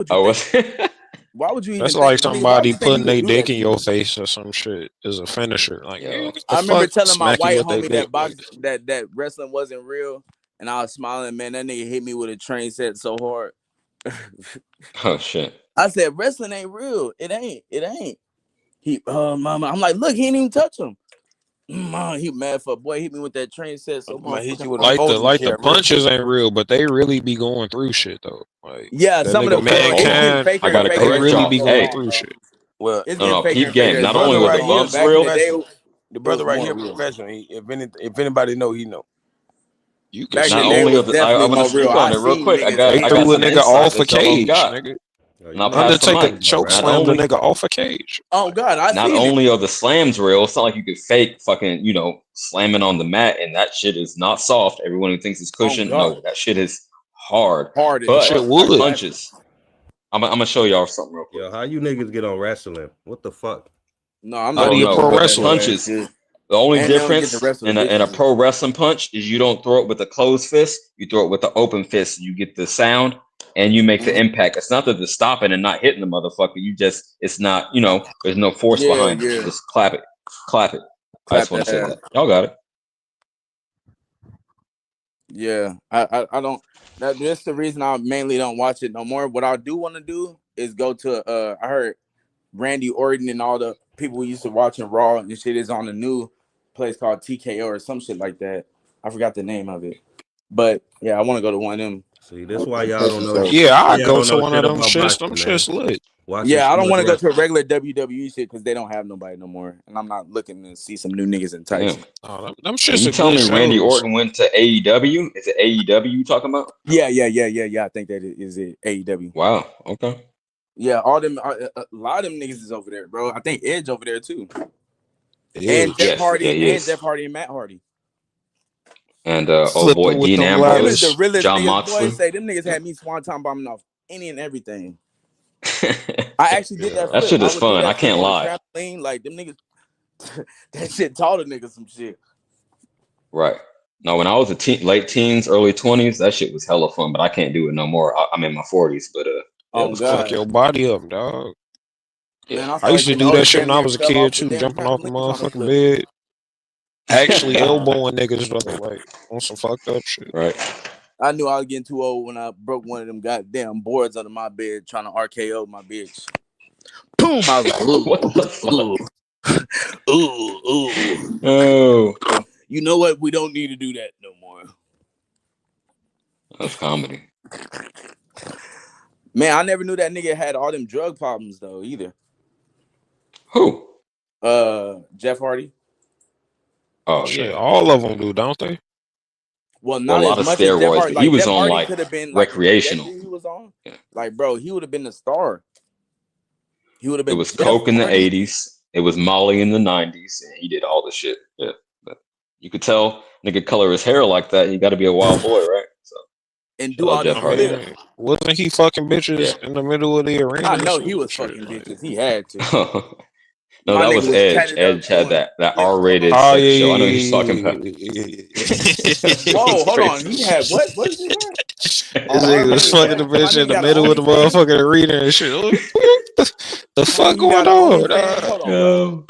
would you Oh, think? what's Why would you even That's think? like I mean, why somebody would you think he putting would their do that dick in shit? your face or some shit is a finisher. Like, yeah, yo? what the I remember fuck? telling my Smack you white with their homie dick. that Like, that wrestling wasn't real, and I was smiling. Man, that nigga hit me with a train set so hard. Oh shit. I said, wrestling ain't real. It ain't. It ain't. Mama. I'm like, look, he didn't even touch him. He mad for boy hit me with that train set so Man, hit motherfucking you with a hard. folding the chair, real punches quick. ain't real, but they really be going through shit though. Like Yeah, that some of nigga the it's getting mankind, faker I and gotta faker they as correct really time y'all. be goes going Hey, on, through bro. shit. Well, It's no, getting no, faker peep and faker game. as the Not time only brother are goes the right here, on. bumps Back in the real, day, the it was brother right more here, real. professional. If anybody know, he know. You can Back in not the see day, it. it only was are the I definitely want to more real. speak on I it real seen quick. niggas They I hate got threw a some nigga insight off a that y'all don't cage, got, nigga. Oh, and you I'll know, pass the Undertaker mic. choke Not slammed the only nigga off a cage. Oh Like, God, I not seen it. only are the slams real, it's not like you could fake fucking, slamming on the mat and that shit is not soft. Everyone who thinks it's Oh cushioned, God, no, that shit is hard. hard as that But shit fuck, like would. plastic. punches, I'm gonna show y'all something real quick. Yo, how you niggas get on wrestling? What the fuck? No, I'm I not Study don't a even know, gonna pro go but that wrestler. whole ass punches. shit. The only And they don't get to difference wrestle the in a bitches. pro wrestling punch is you don't throw it with a closed fist. You throw it with the open fist. You get the sound and you make the Mhm. impact. It's not that the stopping and not hitting the motherfucker. It's not, there's no force Yeah, behind it. You yeah. just clap it. Clap it. I Clap just want that to say ass. that. Y'all got it. Yeah, I don't. That's the reason I mainly don't watch it no more. What I do want to do is go to. I heard Randy Orton and all the people we used to watching Raw and shit is on a new place called TKO or some shit like that. I forgot the name of it, but yeah, I want to go to one of them See, that's why y'all don't places. know. So Yeah, I Why y'all go don't to know one of shit them about shits. Them boxing, man. shits lit. Watching yeah, I too don't much want to go to a wrestling. regular WWE shit because they don't have nobody no more, and I'm not looking to see some new niggas in Yeah. tights. Oh, them And shits you are tell good me Randy shows. Orton went to AEW? Is it AEW you talking about? Yeah. I think that is it. AEW. Wow. Okay. Yeah, all them, a lot of them niggas is over there, bro. I think Edge over there too, and Edge. Jeff Yes. Yeah, Hardy, he and is. Jeff Hardy and Matt Hardy. And oh boy, Flipping with Dean them Them is the Ambrose, ladders. realest John niggas. Boy, Moxley. say them niggas had me swanton bombing off any and everything. I actually did that That flip. shit I is would do fun. I that flip can't on the lie. trampoline. Like them niggas, that shit taught a nigga some shit. Right. No, when I was late teens, early 20s, that shit was hella fun, but I can't do it no more. I'm in my 40s, but yeah, it Oh was fun. Fuck God, your body up, dog. Yeah. man, I I started used to getting do that older. shit Damn when I near was a fell kid off the too, damn jumping off the trampoline trying to motherfucking flip. bed. Actually elbowing niggas though, like on some fucked up shit. Right. I knew I was getting too old when I broke one of them goddamn boards under my bed trying to RKO my bitch. Boom! I was like, What the ooh, fuck? ooh. Oh, You know what? We don't need to do that no more. that's comedy. Man, I never knew that nigga had all them drug problems though either. Who? Jeff Hardy. Oh Shit, yeah. all of them do, don't they? Well, Well, a not as lot of much as Jeff steroids, Hardy. but he Like was Jeff on Hardy like could have been like the recreational. trajectory he was on. Yeah. Like, bro, he would have been the star. He would have It been was Jeff Coke in the Hardy. 80s. It was Molly in the 90s, and he did all the shit. Yeah. But you could tell nigga color his hair like that. You got to be a wild boy, right? So And shout do out all Jeff them I Hardy. flips. mean, wasn't he fucking Yeah. bitches in the middle of the I arena or know he some was shit? fucking Like, bitches. He had to. No, My that nigga was was Edge. tatted up Edge had doing that flips all R-rated over. oh sex yeah, show. I know what you're yeah, talking yeah, about. yeah, yeah, yeah, yeah. Whoa, It's hold on. crazy. He had what? What did he have? This Oh, my nigga was nigga fucking got the bitch in the an middle of the OnlyFans. motherfucking arena and shit. The My fuck nigga going got an on? OnlyFans. Hold on, bro. Yo,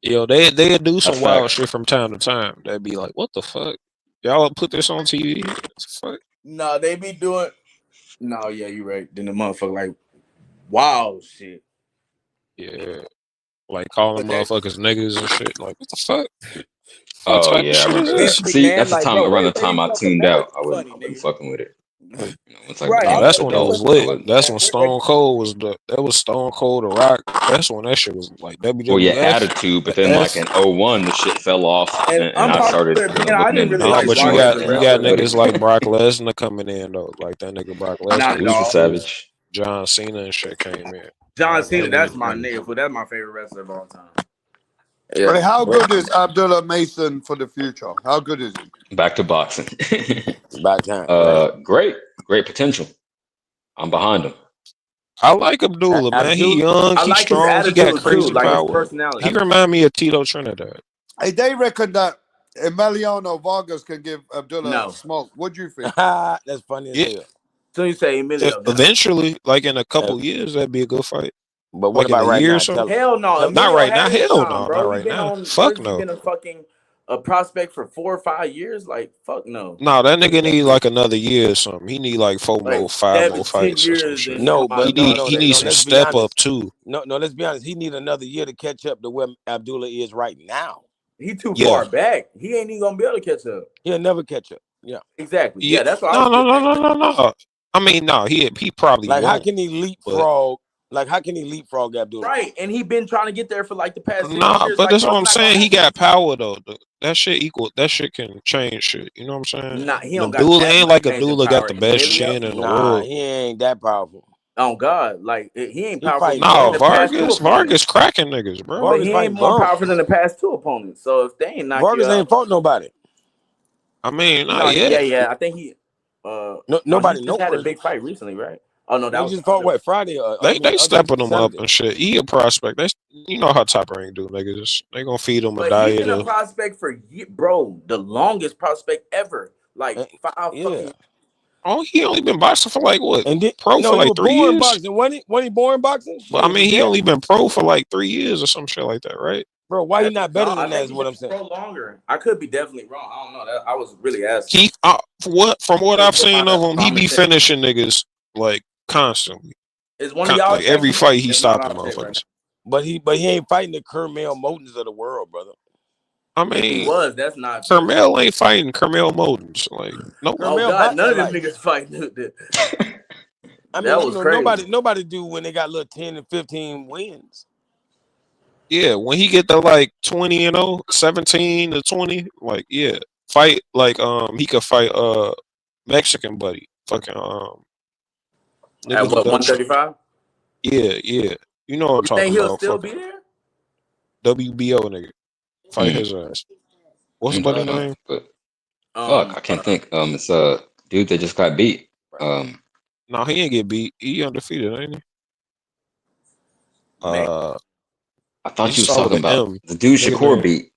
Yo, they do that's some wild facts. shit from time to time. They'd be like, "What the fuck? Y'all put this on TV? What the fuck?" No, they be doing. No, yeah, you right. Then the motherfucker like, wow, shit. Yeah, like calling But that motherfuckers niggas and shit. Like, what the fuck? What Oh type of yeah, I shit is remember that. Vince this? See, McMahon, that's the like, time bro, around the where time you I talk tuned about out. you funny, I wasn't nigga. fucking with it. Once I Right. Oh, I became was that's like, when an it bro, was what adult, the I lit. fuck, wasn't. That's man? when Where Stone Cold was that was Stone Cold the Rock. That's when that shit was like Well, yeah, WWF. attitude, but The then like F. in '01, the shit fell off, and and I started, unpopular opinion, I looking didn't into really No, like business but watch more. the you got wrestling like niggas that. like Brock Lesnar coming in though. Like that nigga Brock Not Lesnar at He was a was all. cool. savage. John Cena and shit came in. John Like Cena, them that's niggas my really. nigga. Fool. That's my favorite wrestler of all time. Yeah. But how Well, good is Abdullah Mason for the future? How good is he? back to boxing. It's about time, right? Great potential. I'm behind him. I like Abdullah, man. He Abdul, young, I he like his strong, he got attitude too, crazy like his power. He personality. remind me of Tito Trinidad. Hey, they reckon that Emiliano Vargas can give Abdullah No, smoke. What do you think? That's funny as Yeah, hell. So you say Emilio now? Eventually, like in a Uh, couple years, that'd be a good fight. but what Like in a about right year or now? something. Hell no, tell Not Emilio right had now. his Hell time, no. bro. Not He right been now. on. What Fuck has he no. been a prospect for 4 or 5 years? Like fuck no. No, that nigga need like another year or something. He need like 4 more, Like 5 more 10 fights or some years shit. and no, He but need he needs prospect. some let's be step up honest. too. No, let's be honest. He need another year to catch up to where Abdullah is right now. He too Yeah. far back. He ain't even gonna be able to catch up. He'll never catch up. Yeah. Exactly. Yeah. Yeah, that's what I No, was no, just no, saying. no, no, no. I mean, no, he probably Like, how won't. can he But leapfrog? Like, how can he leapfrog Abdullah? Right, and he been trying to get there for like the past 6 nah, years. but Like, that's bro, what it's I'm not gonna saying. He happen. got power though. That shit equal. That shit can change shit. You know what I'm saying? Nah, he And don't got Abdullah that ain't much like changing Abdullah got power. the best Emilio, chin in the Nah, world. he ain't that powerful. oh God, like he ain't He powerful fighting than No, the bums. past two Vargas opponents. cracking niggas, bro. But Vargas he ain't fighting more bums. powerful than the past two opponents. So if they ain't knock you Vargas ain't out, fought nobody. I mean, no, not yet. yeah. I think he, No, no, nobody he just had a noteworthy. big fight recently, right? Oh no, that They was just the fought other. what Friday? They other stepping him up Saturday. and shit. He a prospect. You know how Top Rank do niggas. They gonna feed him a But he diet been a of. prospect for bro, the longest prospect ever. Like And- 5 yeah. fucking. Oh, he only been boxing for like what? And then, Pro no, for he like was 3 born years. boxing. Wasn't he born boxing? But I Shit, mean, he damn. only been pro for like 3 years or some shit like that, right? Bro, why he not better No, than I that? think Is he what been I'm saying. pro longer. I could be definitely wrong. I don't know. That I was really asking. He from what I've seen of him, he be Commentator. finishing niggas like constantly. Is one of y'all Like every checking? fight, he If not, stopping I'll check right motherfuckers. But he ain't fighting the Kermel Motons of the world, brother. I now. If he mean, was, that's not true. Carmel ain't fighting Carmel Modens. Like, no. Oh Kermel God, about none that of them life. niggas fighting. I That mean, was crazy. nobody do when they got little 10 and 15 wins. Yeah, when he get to like 20-0, 17-20, like yeah, fight like he could fight Mexican buddy, fucking At nigga who what, done shit. 135? Yeah, you know what I'm You think talking he'll about, still be fucking there? WBO nigga, fight his ass. What's I'm buddy trying to, name? but fuck, I can't think. It's dude that just got beat. No, he ain't get beat. He undefeated, ain't he? Man, I thought It you was started talking with about M. the dude Nigga Shakur name. beat.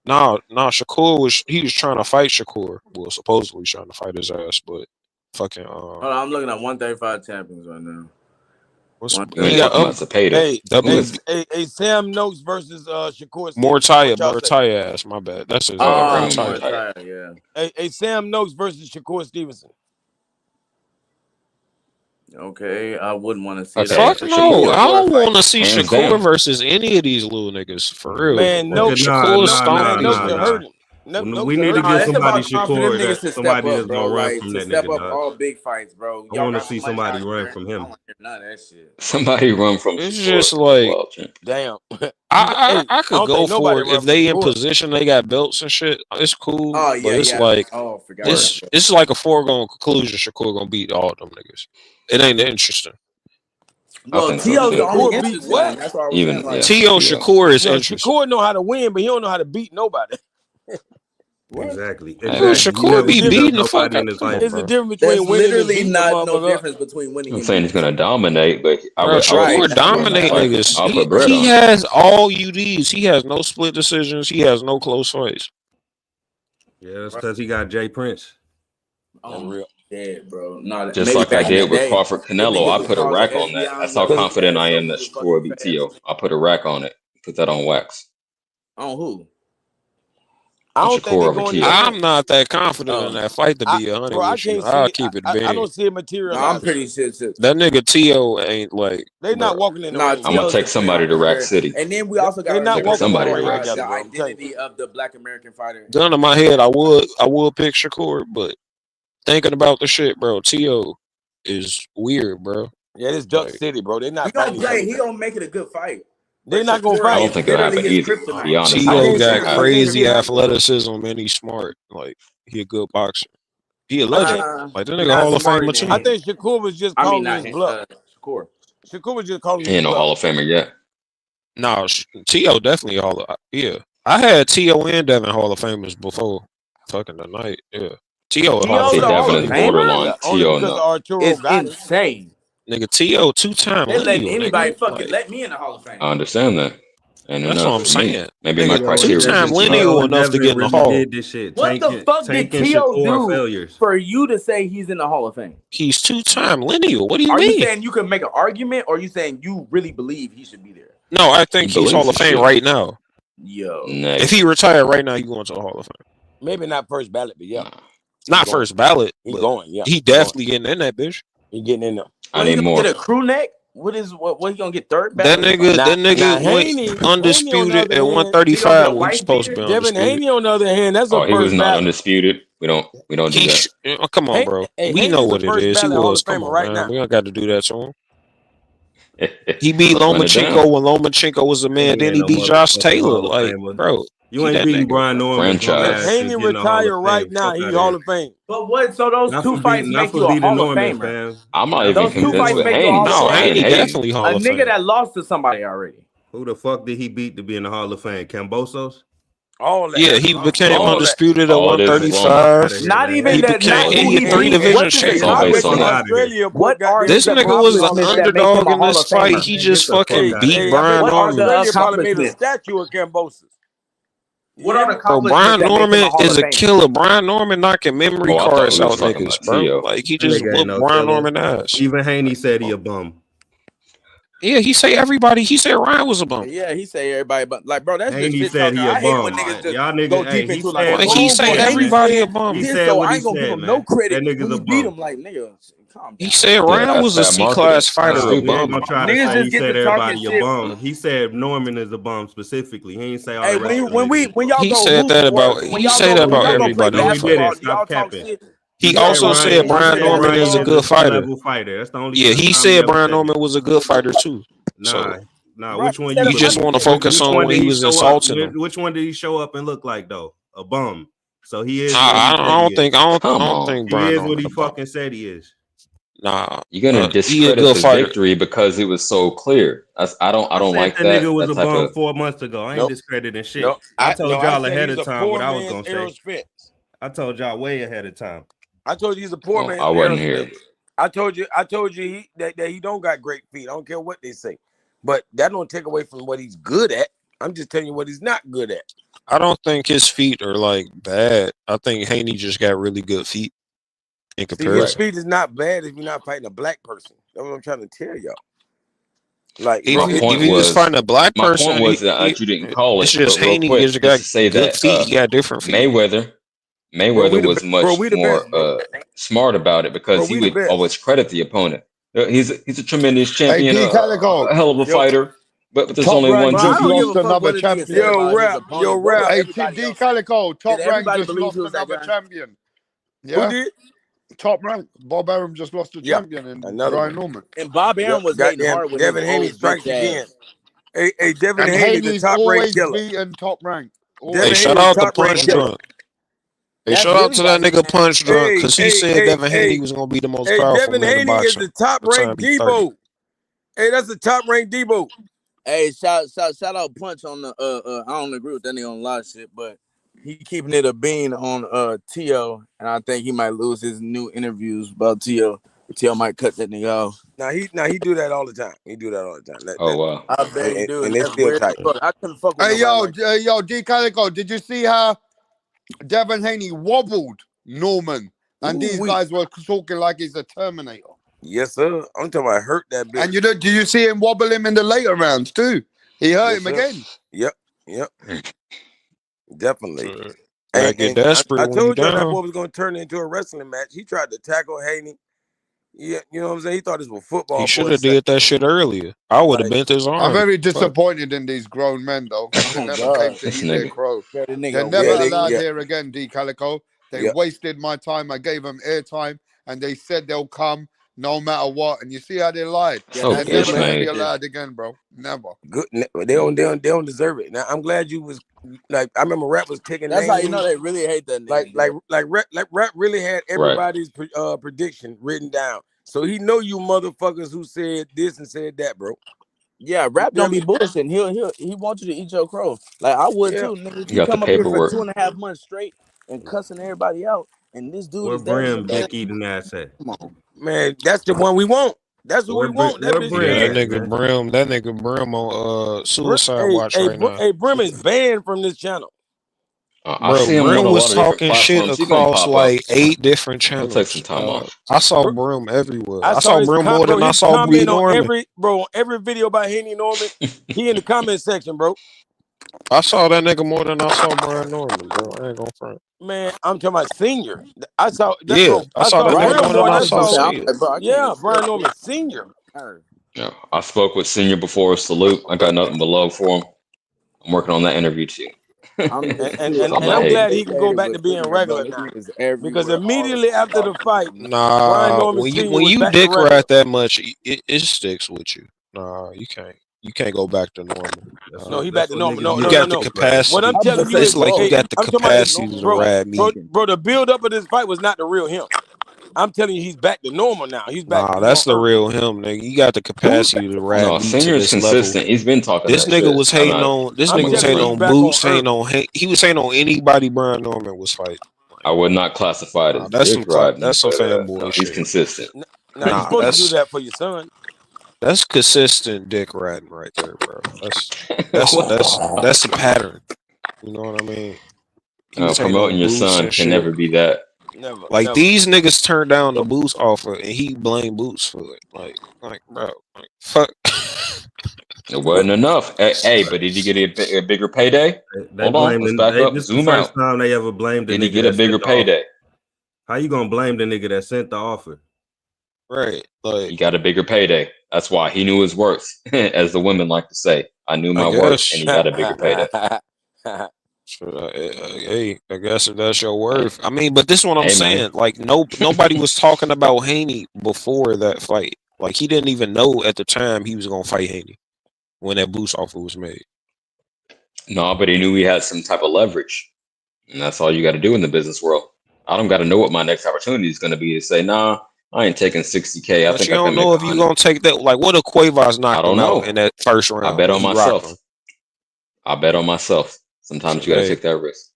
No, Shakur was trying to fight Shakur. Well, supposedly trying to fight his ass, but fucking hold on, I'm looking at 135 champions right now. what's You ain't he got talking about Cepeda. Hey, W Sam Noakes versus Shakur Stevenson. Mortaya, What y'all say? Mortaya ass. My bad. That's his Oh, Oh, Brandon Mortaya. Mortaya. Mortaya, yeah. Hey, Sam Noakes versus Shakur Stevenson. Okay, I wouldn't want to see Okay, that. Fuck It's a no, Shakur, I don't fight. want to see hands Shakur down. versus any of these little niggas for real. Man, Like, Okay, Noakes, Shakur stomped man, these Noakes are niggas. hurting. We Noakes are need to hurting. give No, it's somebody about time for them Shakur niggas that to step somebody up, that's bro. gonna run Like from to that step nigga, up dog. all big fights, bro. I Y'all want to got see money somebody out run here. from I don't him. want to hear none of that shit. Somebody run from It's Shakur. just like Well, champ. Damn. I I could don't go think nobody for it run if from they in Shakur. position, they got belts and shit. It's cool, Oh but yeah, it's yeah. like Oh, forgot Word. about that. it's like a foregone conclusion. Shakur gonna beat all them niggas. It ain't interesting. I Well, think so T.O.'s the too. only Shakur beat interesting one. what? That's why I was saying Even like, yeah, T.O. T.O. Shakur is No, interesting. Shakur know how to win, but he don't know how to beat nobody. what? Exactly. Hey, Bro, Exactly. He Shakur never be beat up beating the fuck nobody out. in his Come life, on, It's the bro. difference There's between winning and literally beating a no motherfucker. difference between winning I'm and saying he's beating gonna somebody. dominate, but bro. I would Right. Shakur take That's what Shakur I'm in that dominate saying. fight. niggas. I'll He put bread he on it. has all UDs. He has no split decisions. He has no close fights. Yeah, that's Right. because he got Jay Prince. That's Oh, real. dead, bro. No, Just maybe like I back in the did with day, Crawford them Canelo, niggas I was put a calling rack on that. FBI That's and how them confident fast I so am that motherfucking Shakur will beat fast. T.O. I put a rack on it. Put that on wax. On who? I On don't think Shakur they're over going either T.O. way. I'm not that confident in Oh, that fight to I, be 100 bro, I with you. can't I'll see. keep it I being. don't see it no, I'm materializing. pretty sure. That nigga T.O. ain't like, They not bro. walking in the No, ring I'm gonna together. T.O.'s take a somebody player to for Rack sure. City. And then we also got They to not Taking remember walking in the somebody to ring Rack the together, City. bro. I'm telling you. identity of the Black American fighter. Gun to my head, I would pick Shakur, but thinking about the shit, bro, T.O. is weird, bro. Yeah, this Duck Like, City, bro. They He not gonna fighting each other. play. He gonna make it a good fight. They But not gonna Shakur I fight. don't is think it'll literally happen his either. To be kryptonite. honest I with T.O. you, can't see. got I can't see crazy it happening. athleticism and he's smart. Like, he a good boxer. He a I legend. think. Like, that He nigga not Hall of smarter Famer, than I too. him. think Shakur was just I mean, calling not his him. bluff. Shakur. Shakur was just calling he his ain't no bluff. Hall of Famer yet. No, T.O. definitely yeah. I had T.O. and Devin Hall of Famers before fucking the night. Yeah. T.O. a Hall I'd of T.O.'s say a Famer Hall Devin for of is me. Famer. borderline. Yeah, only T.O. because no. Arturo It's got him. insane. Nigga, T.O. 2-time They letting lineal, anybody nigga. fucking Like, let me in the Hall of Fame. I understand that. And That's enough what I'm for me. saying. Maybe my Nigga, criteria is two-time just low. lineal enough to Devin get in the really Hall. did this shit. What the fuck did tanking T.O. Shakur do failures. for you to say he's in the Hall of Fame? He's two-time lineal. What do you Are mean? you saying you can make an argument, or are you saying you really believe he should be there? No, I think he's Hall of Fame right now. Yo, if he retired right now, you going to the Hall of Fame? Maybe not first ballot, but yeah. Nah. Not first ballot. He's going. Yeah, he definitely getting in that bitch. He getting in there. I need more. Get a crew neck. What he gonna get? Third That ballot? nigga went undisputed at 135 when he's supposed to be Devin undisputed. Haney, on the other hand, that's a he was first not ballot. undisputed. We don't do that. Come on, bro. Hey, we Haney's know a what it first is. He ballot Hall was. of Come Famer on, right man. now. We don't got to do that to him. He beat Run it Lomachenko down. when Lomachenko was a man. Then he no beat Josh motherfucking Taylor. Hall of Like, Famer. bro, You ain't beating Brian Norman. Franchise. If Haney retire right now, he's Hall of Fame. But what? So those Not two for fights beating- make not you for a beating Hall of Norman, Famer. fam. I'm not even Those two convinced fights with make you a Haney. Hall of Fame. Haney definitely Hall A of nigga Fame. that lost to somebody already. Who the fuck did he beat to be in the Hall of Fame? Cambosos? All that. Yeah, he became all undisputed at all this is 135. Not even He that. became Not he who hit he 3 beat. division What's his It's all based on that. Australia, What are This the nigga was the accomplishments that make him underdog a in Hall this of fight. Famer? He just Get the fuck fucking outta beat here. Brian What are Norman. the Australia probably made a accomplishments? statue of Cambosis. What are the Bro, accomplishments Brian that make him a Norman Hall is of a Famer? killer. Brian Norman knocking memory Oh, I thought cards we was out talking niggas, about bro. T.O. Like, he That just nigga ain't whooped no Brian killer. Norman ass. Even Haney said he a bum. Yeah, he say everybody. He said Ryan was a bum. Yeah, he say everybody, but like, bro, that's just Haney shit said talking. he a I hate bum. when niggas just Y'all niggas, go hey, deep he into said like, Like, what he he say said, everybody a man. bum. He this, said so what I he ain't gonna give said, him no man. credit That nigga's when a he beat bum. him. Like, nigga, calm He down. said Ryan that's was a that C marketing. class fighter. Stupid. We ain't gonna try to Niggas say just he get said to talking everybody a shit. bum. He said Norman is a bum specifically. He ain't say all Hey, the rest of the niggas. when y'all He go said hoop that or about. when He y'all say go that when about y'all go play everybody. No, he basketball, didn't. do y'all Stop talk capping. shit? He also said Brian Norman is a good fighter. Level fighter. That's the only Yeah, he time said ever Brian said Norman was a good fighter too. So Nah. Right, Which one he said you you just believe? want to focus Which on one when did he he was show up? insulting him. Which one did he show up and look like though? A bum. So he is Nah, what he said I he don't is. think. I Come don't on. think He Brian is what Norman he a bum. fucking said he is. Nah, You're gonna he a discredit good the fighter. victory because it was so clear. I don't I said like that nigga was that a type bum of. 4 months ago. I ain't Nope. discrediting shit. Nope. I told I y'all said ahead he's of a time poor what I was man's gonna say. Errol Spence. I told y'all way ahead of time. I told you he's a poor Well, man's I wasn't Errol here. Spence. I told you that he don't got great feet. I don't care what they say. But that don't take away from what he's good at. I'm just telling you what he's not good at. I don't think his feet are like bad. I think Haney just got really good feet in See, his comparison. feet is not bad if you're not fighting a black person. That's what I'm trying to tell y'all. Like, If My he, point if he was was fighting a black my person, point was that you didn't call it's it, just but real Haney quick, just just got to say good that feet. He got different feet. Mayweather was bro, much we the more best, bro. smart about it because Bro, he we the would best. always credit the opponent. He's a tremendous Hey, champion, D Calico, a hell of a fighter, but there's Top only one Rank Bro, I just don't champion. give lost a fuck another what a nigga say champion. about his opponent. What about Hey, everybody D else? Calico, Top Did Rank everybody just believe lost he was that another guy? champion. Who Yeah, did? Top Rank. Bob Arum just lost a Yeah, champion in another Brian one. Norman. And Bob Yep. Aaron was hating Goddamn, hard with his Devin Haney old bitch strikes again. ass. Hey, Devin And Haney, the Haney's top ranked always killer. beaten Top Rank. Hey, Devin shout Haney, out to top ranked Punch killer. Drunk. Hey, That's shout out really to why that nigga Punch Drunk because he said Devin Haney Hey, was gonna be the most powerful Devin man in Haney is boxing. the top by the time ranked he 30. Debo. Hey, that's the top ranked Debo. Hey, shout out Punch on the I don't agree with that nigga on a lot of shit, but he keeping it a bean on T.O. and I think he might lose his new interviews about T.O. T.O. might cut that nigga off. Now he do that all the time. He do that all the time. Oh wow! I bet he do, and and they that's still weird. tight. I couldn't fuck with Hey, nobody like yo, D Calico, did you see how Devin Haney wobbled Norman? And these guys were talking like he's a Terminator. Yes, sir. I'm talking about hurt that bitch. And do you see him wobble him in the later rounds too? He hurt him again. Yep. Definitely. Gotta get desperate I when you told you that down. boy was going to turn into a wrestling match. He tried to tackle Haney. Yeah, you know what I'm saying? He thought this was football. He should have did that shit earlier. I would have bent his arm. I'm very disappointed in these grown men, though. They never came to eat their crow. They're never allowed here again, D Calico. They wasted my time. I gave them airtime, and they said they'll come no matter what. And you see how they lied. So They're never bitch going to be made. allowed again, bro. Never. Good. They don't deserve it. Now I'm glad you was like. I remember Rap was taking. That's names, how you know they really hate that nigga. Like Rap really had everybody's prediction written down. So he know you motherfuckers who said this and said that, bro. Yeah, Rap don't be bullshitting. He wants you to eat your crow. Like I would too. Nigga, You got the come up here for paperwork. 2.5 months straight and cussing everybody out. And this dude Where is there. Brim dick eating ass at? Come on. Man, that's the one we want. That's who we want. That Where bitch Brim Yeah, banned. at, man? That nigga Brim on suicide watch right now. Hey, Brim is banned from this channel. I Bro, see him on Brim a lot was of different talking shit platforms. He gonna across pop up. like 8 different He'll take some channels. time off. I saw Br- Brim everywhere. I I saw saw his Brim more than I his saw B comment on Norman. every video about Haney Norman. He in the comment section, bro. I saw that nigga more than I saw Brian Norman, bro. I ain't gonna front. Man, I'm talking about senior. I saw that, Yeah, bro. I I saw saw that nigga Brim more more than than I I saw saw. Senior. Bro, I can't Yeah, even Brian spell Norman senior. it. Yeah, I spoke with Senior before. Salute. I got nothing but love for him. I'm working on that interview too. I'm And just and, too and, I'm and not I'm hating. glad he can go associated back to with being senior, bro. regular This now. nigga's Because everywhere all the immediately after the fight, time. Brian Nah, Norman Sr. when was you back to dick regular. rat that much, it sticks with you. Nah, you can't. You can't go back to normal. No, he back That's to what normal. niggas No, You get no, no, got the no. into, bro. What I'm capacity. I'm telling gonna you say It's is, like you both. hey, got the I'm talking about, capacity Normal to bro, ride fucking bro, meat. chicken. bro. The build up of this fight was not the real him. I'm telling you, he's back to normal now. He's back. Nah, He's on that's the earth. real him, nigga. You got the Who's back? capacity to ride No, meat to Senior's this level. consistent. He's been talking This that nigga shit. was hating on. This I'm I'm nigga was against telling hating you, he's Brim. on back on Boots. earth. He was hating on anybody Brian Norman was fighting. I would not classify it Nah, as dick riding, that's some but fanboy no, he's shit. consistent. Now you're Nah, supposed to do that for your son. that's consistent dick riding right there, bro. What the That's a fuck? pattern. You know what I mean? He was hating Promoting on your Boots son and can shit. never be that. Never, Like never. these niggas turned down the Boots offer and he blamed Boots for it. Like bro, like fuck. It wasn't enough. Hey, but did he get a bigger payday? They Hold on, let's blaming. back up. This the Zoom first out. time they ever blamed the Did he nigga get a that bigger sent the offer. payday? How you gonna blame the nigga that sent the offer? Right. Like He got a bigger payday. That's why he knew his worth, as the women like to say. I knew I my worth, and guess. he got a bigger payday. Hey, I guess if that's your worth. I mean, but this is what I'm Hey, man. saying. Like, nobody was talking about Haney before that fight. Like, he didn't even know at the time he was gonna fight Haney when that boost offer was made. No, but he knew he had some type of leverage, and that's all you got to do in the business world. I don't got to know what my next opportunity is going to be to say, nah, I ain't taking 60K. I But think you I don't can make know if you 100. gonna take that. Like, what if Cuevas I knocked don't him out know. in that first I round bet when on he rocked myself. him? I bet on myself. Sometimes So, you got to hey, take that risk.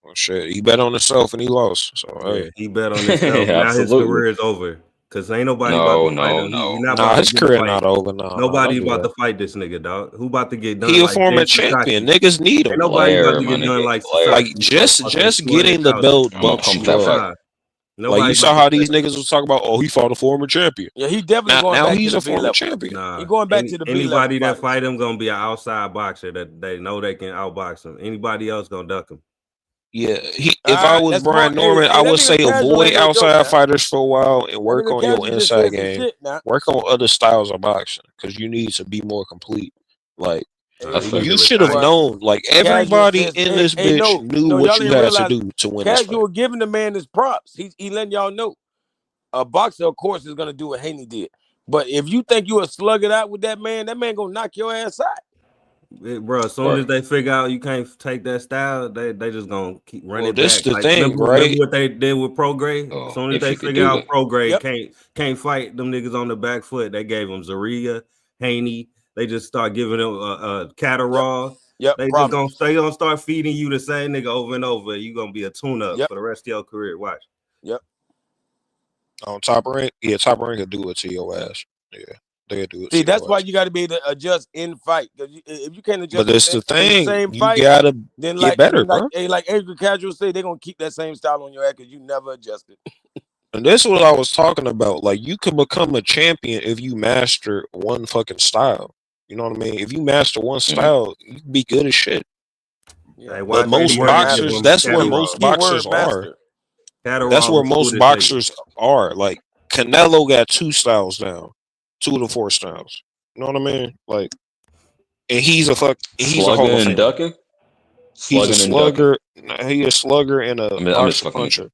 well, shit, he bet on himself and he lost. So, Yeah, hey, he bet on himself. Now his Absolutely. career is over. Cause ain't nobody about No, to fight no, him. You're no. not about nah, to his get a career fight. not over. Nah, Nobody don't do about that. to fight this nigga, dog. Who about to get He done a like former Jay champion. Sasaki? Niggas need Ain't him. Like, nobody about Blair, to my get done nigga. like Blair. Sasaki like for just fucking getting the 200,000. belt I'm going to bumps pump you that up. fight. Nah, Like nobody you about saw to how say these niggas was talking about, oh, he fought a former champion. Yeah, he definitely going Now back to he's the a B former level. champion. He nah. going back to the B level Anybody that fighters. fight him gonna be an outside boxer that they know they can outbox him. Anybody else gonna duck him. Yeah, if I was That's smart. Brian Norman, I That would nigga say casual avoid ain't no joke outside now. fighters for a while and That work nigga on your casual just inside said some game. shit now. Work on other styles of boxing because you need to be more complete. Like Nah, That's he fair. need to you should have retire. Well, known. Like casual everybody says, in this bitch no, knew no, what y'all you ain't had to realize do to win this fight. casual giving the man his props. He letting y'all know. A boxer, of course, is gonna do what Haney did. But if you think you a slug it out with that man gonna knock your ass out. Bro, as soon as they figure out you can't take that style, they just gonna keep running Well, it this back. the Like thing, remember right? what they did with Pro Gray? As Oh, soon as if they you could figure do out it. Pro Gray Yep. can't fight them niggas on the back foot, they gave them Zaria, Haney. They just start giving them Catterall. Yep. They gonna start feeding you the same nigga over and over. You gonna be a tune-up Yep. for the rest of your career. Watch. Yep. On top rank, yeah, top rank could do it to your ass. Yeah, they'll do it See, to that's your why ass. you got to be able to adjust in fight. Because if you can't But adjust that's the in the thing. same You fight, gotta then get better, bro. like Angry Casual say, they're gonna keep that same style on your ass because you never adjusted. And this is what I was talking about. Like, you can become a champion if you master one fucking style. You know what I mean? If you master one style, you can be good as shit. Yeah. Hey, But watch most Eddie Hearn give boxers, him that's where most Catterall. boxers Keyword are. master. That's Catterall where will school most this nigga. boxers are. Like, Canelo got 2 styles now, 2 of the 4 styles. You know what I mean? Like, and he's a Slugging Hall of and Famer. ducking? He's a Slugging and ducking. slugger. He a slugger and a I'm just boxer fucking with puncher.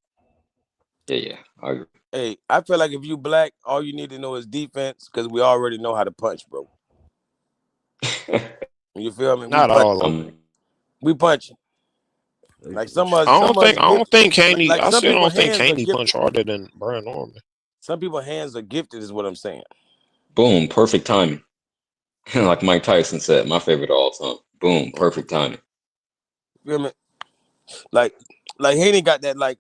you. Yeah, I agree. Hey, I feel like if you black, all you need to know is defense because we already know how to punch, bro. You feel me? Not all of them. We punching. Like some of I us don't think Haney. like I some still people don't think hands are Haney punch gifted. harder than Brian Norman. Some people hands are gifted, is what I'm saying. Boom, perfect timing. Like Mike Tyson said, my favorite of all time. Boom, perfect timing. You feel me? Like Haney got that like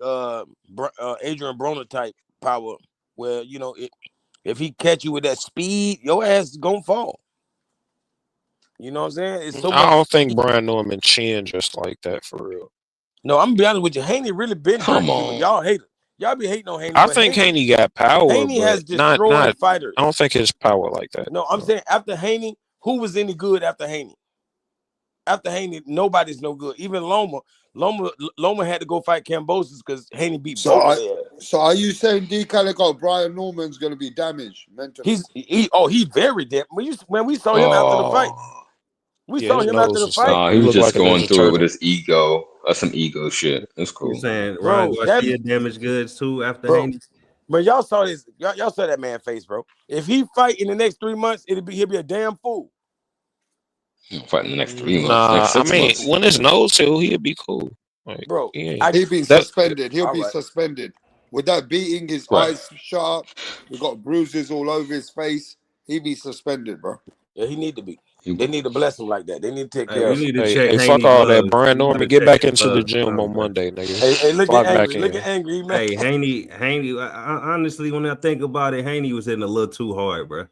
Adrian Broner type power where If he catch you with that speed, your ass is gonna fall. You know what I'm saying? It's so much. I don't think Brian Norman chin just like that for real. No, I'm gonna be honest with you. Haney really been Come hurt people. on. Y'all hate it. Y'all be hating on Haney. I but think Haney got power, Haney but has not. destroyed fighters. I don't think his power like that. No, I'm saying after Haney, who was any good after Haney? After Haney, nobody's no good. Even Loma had to go fight Cambosis because Haney beat both of them. So are you saying D Calico Brian Norman's gonna be damaged mentally? He's very damaged. When we saw him after the fight. We saw him after the fight. He was just going through it with his ego. That's some ego shit. That's cool. You saying Ryan Garcia damaged goods too after Haney? But y'all saw this. Y'all saw that man face, bro. If he fight in the next 3 months, he'll be a damn fool. He'll fight in the next 3 months. Next 6 months. When his nose heal, he'll be cool. Like, bro, he'll be suspended. He'll be suspended. With that beating, his eyes shut up. We got bruises all over his face. He'll be suspended, bro. Yeah, he need to be. They need to bless him like that. They need to take care of him. Hey, fuck all that. Brian Norman, get back into the gym on Monday, nigga. Hey, look at angry. Man. Hey, Haney. Honestly, when I think about it, Haney was hitting a little too hard, bro.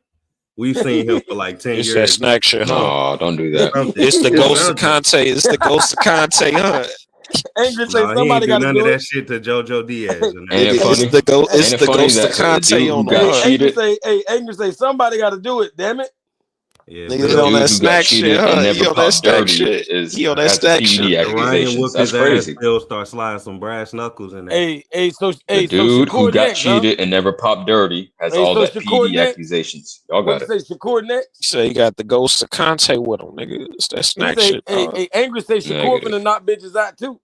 We've seen him for like 10 years. It's that snack shit, huh? No, don't do that. It's the ghost of Conte. It's the ghost of Conte, huh? Angry say somebody got to do none of that shit to JoJo Diaz. It's the ghost of Conte on the Angry say somebody got to do it. Damn it. Yeah, niggas on that snack shit, huh? He on that snack shit. He on that snack shit. Ryan whooped his ass, still start sliding some brass knuckles in there. The dude who got cheated and never popped dirty has all that PD accusations. Y'all got it. Shakur next? He say he got the ghost of Conte with him, nigga. It's that snack shit. Angry say Shakur finna knock bitches out too.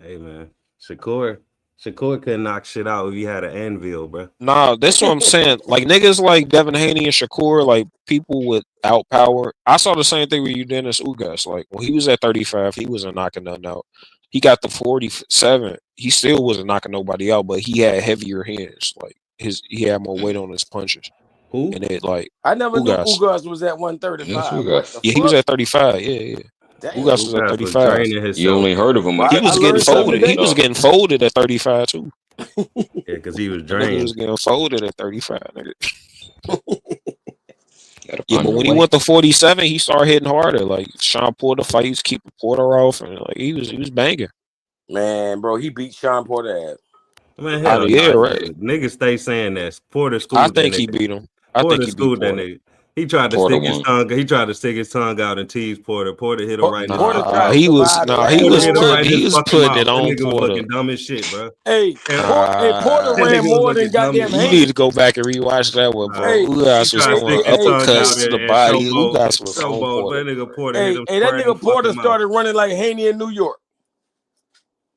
Hey man, Shakur couldn't knock shit out if he had an anvil, bro. Nah, that's what I'm saying. Like niggas like Devin Haney and Shakur, like people without power. I saw the same thing with you, Dennis Ugas. Like when he was at 35, he wasn't knocking nothing out. He got the 47. He still wasn't knocking nobody out, but he had heavier hands. Like he had more weight on his punches. Who? And it like I never knew Ugas was at 135. Yeah, he was at 35. Yeah. Ugas was at 35. You only heard of him. He was getting folded. He was getting folded at 35 too. Yeah, because he was drained. He was getting folded at 35. Nigga. Yeah, but when he went to 47, he started hitting harder. Like Sean Porter fight, he was keeping Porter off, and like he was banging. Man, bro, he beat Sean Porter ass. Man, hell yeah, right. Niggas stay saying that Porter schooled. I think he beat him. Porter schooled that nigga. He tried to stick his tongue. He tried to stick his tongue out and tease Porter. Porter hit him right in the face. He was putting it on Porter. Looking dumb as shit, bro. Hey, Porter ran more than goddamn Haney. You need to go back and rewatch that one, bro. Ugas was going uppercuts to the body. Ugas was on Porter. That nigga Porter started running like Haney in New York.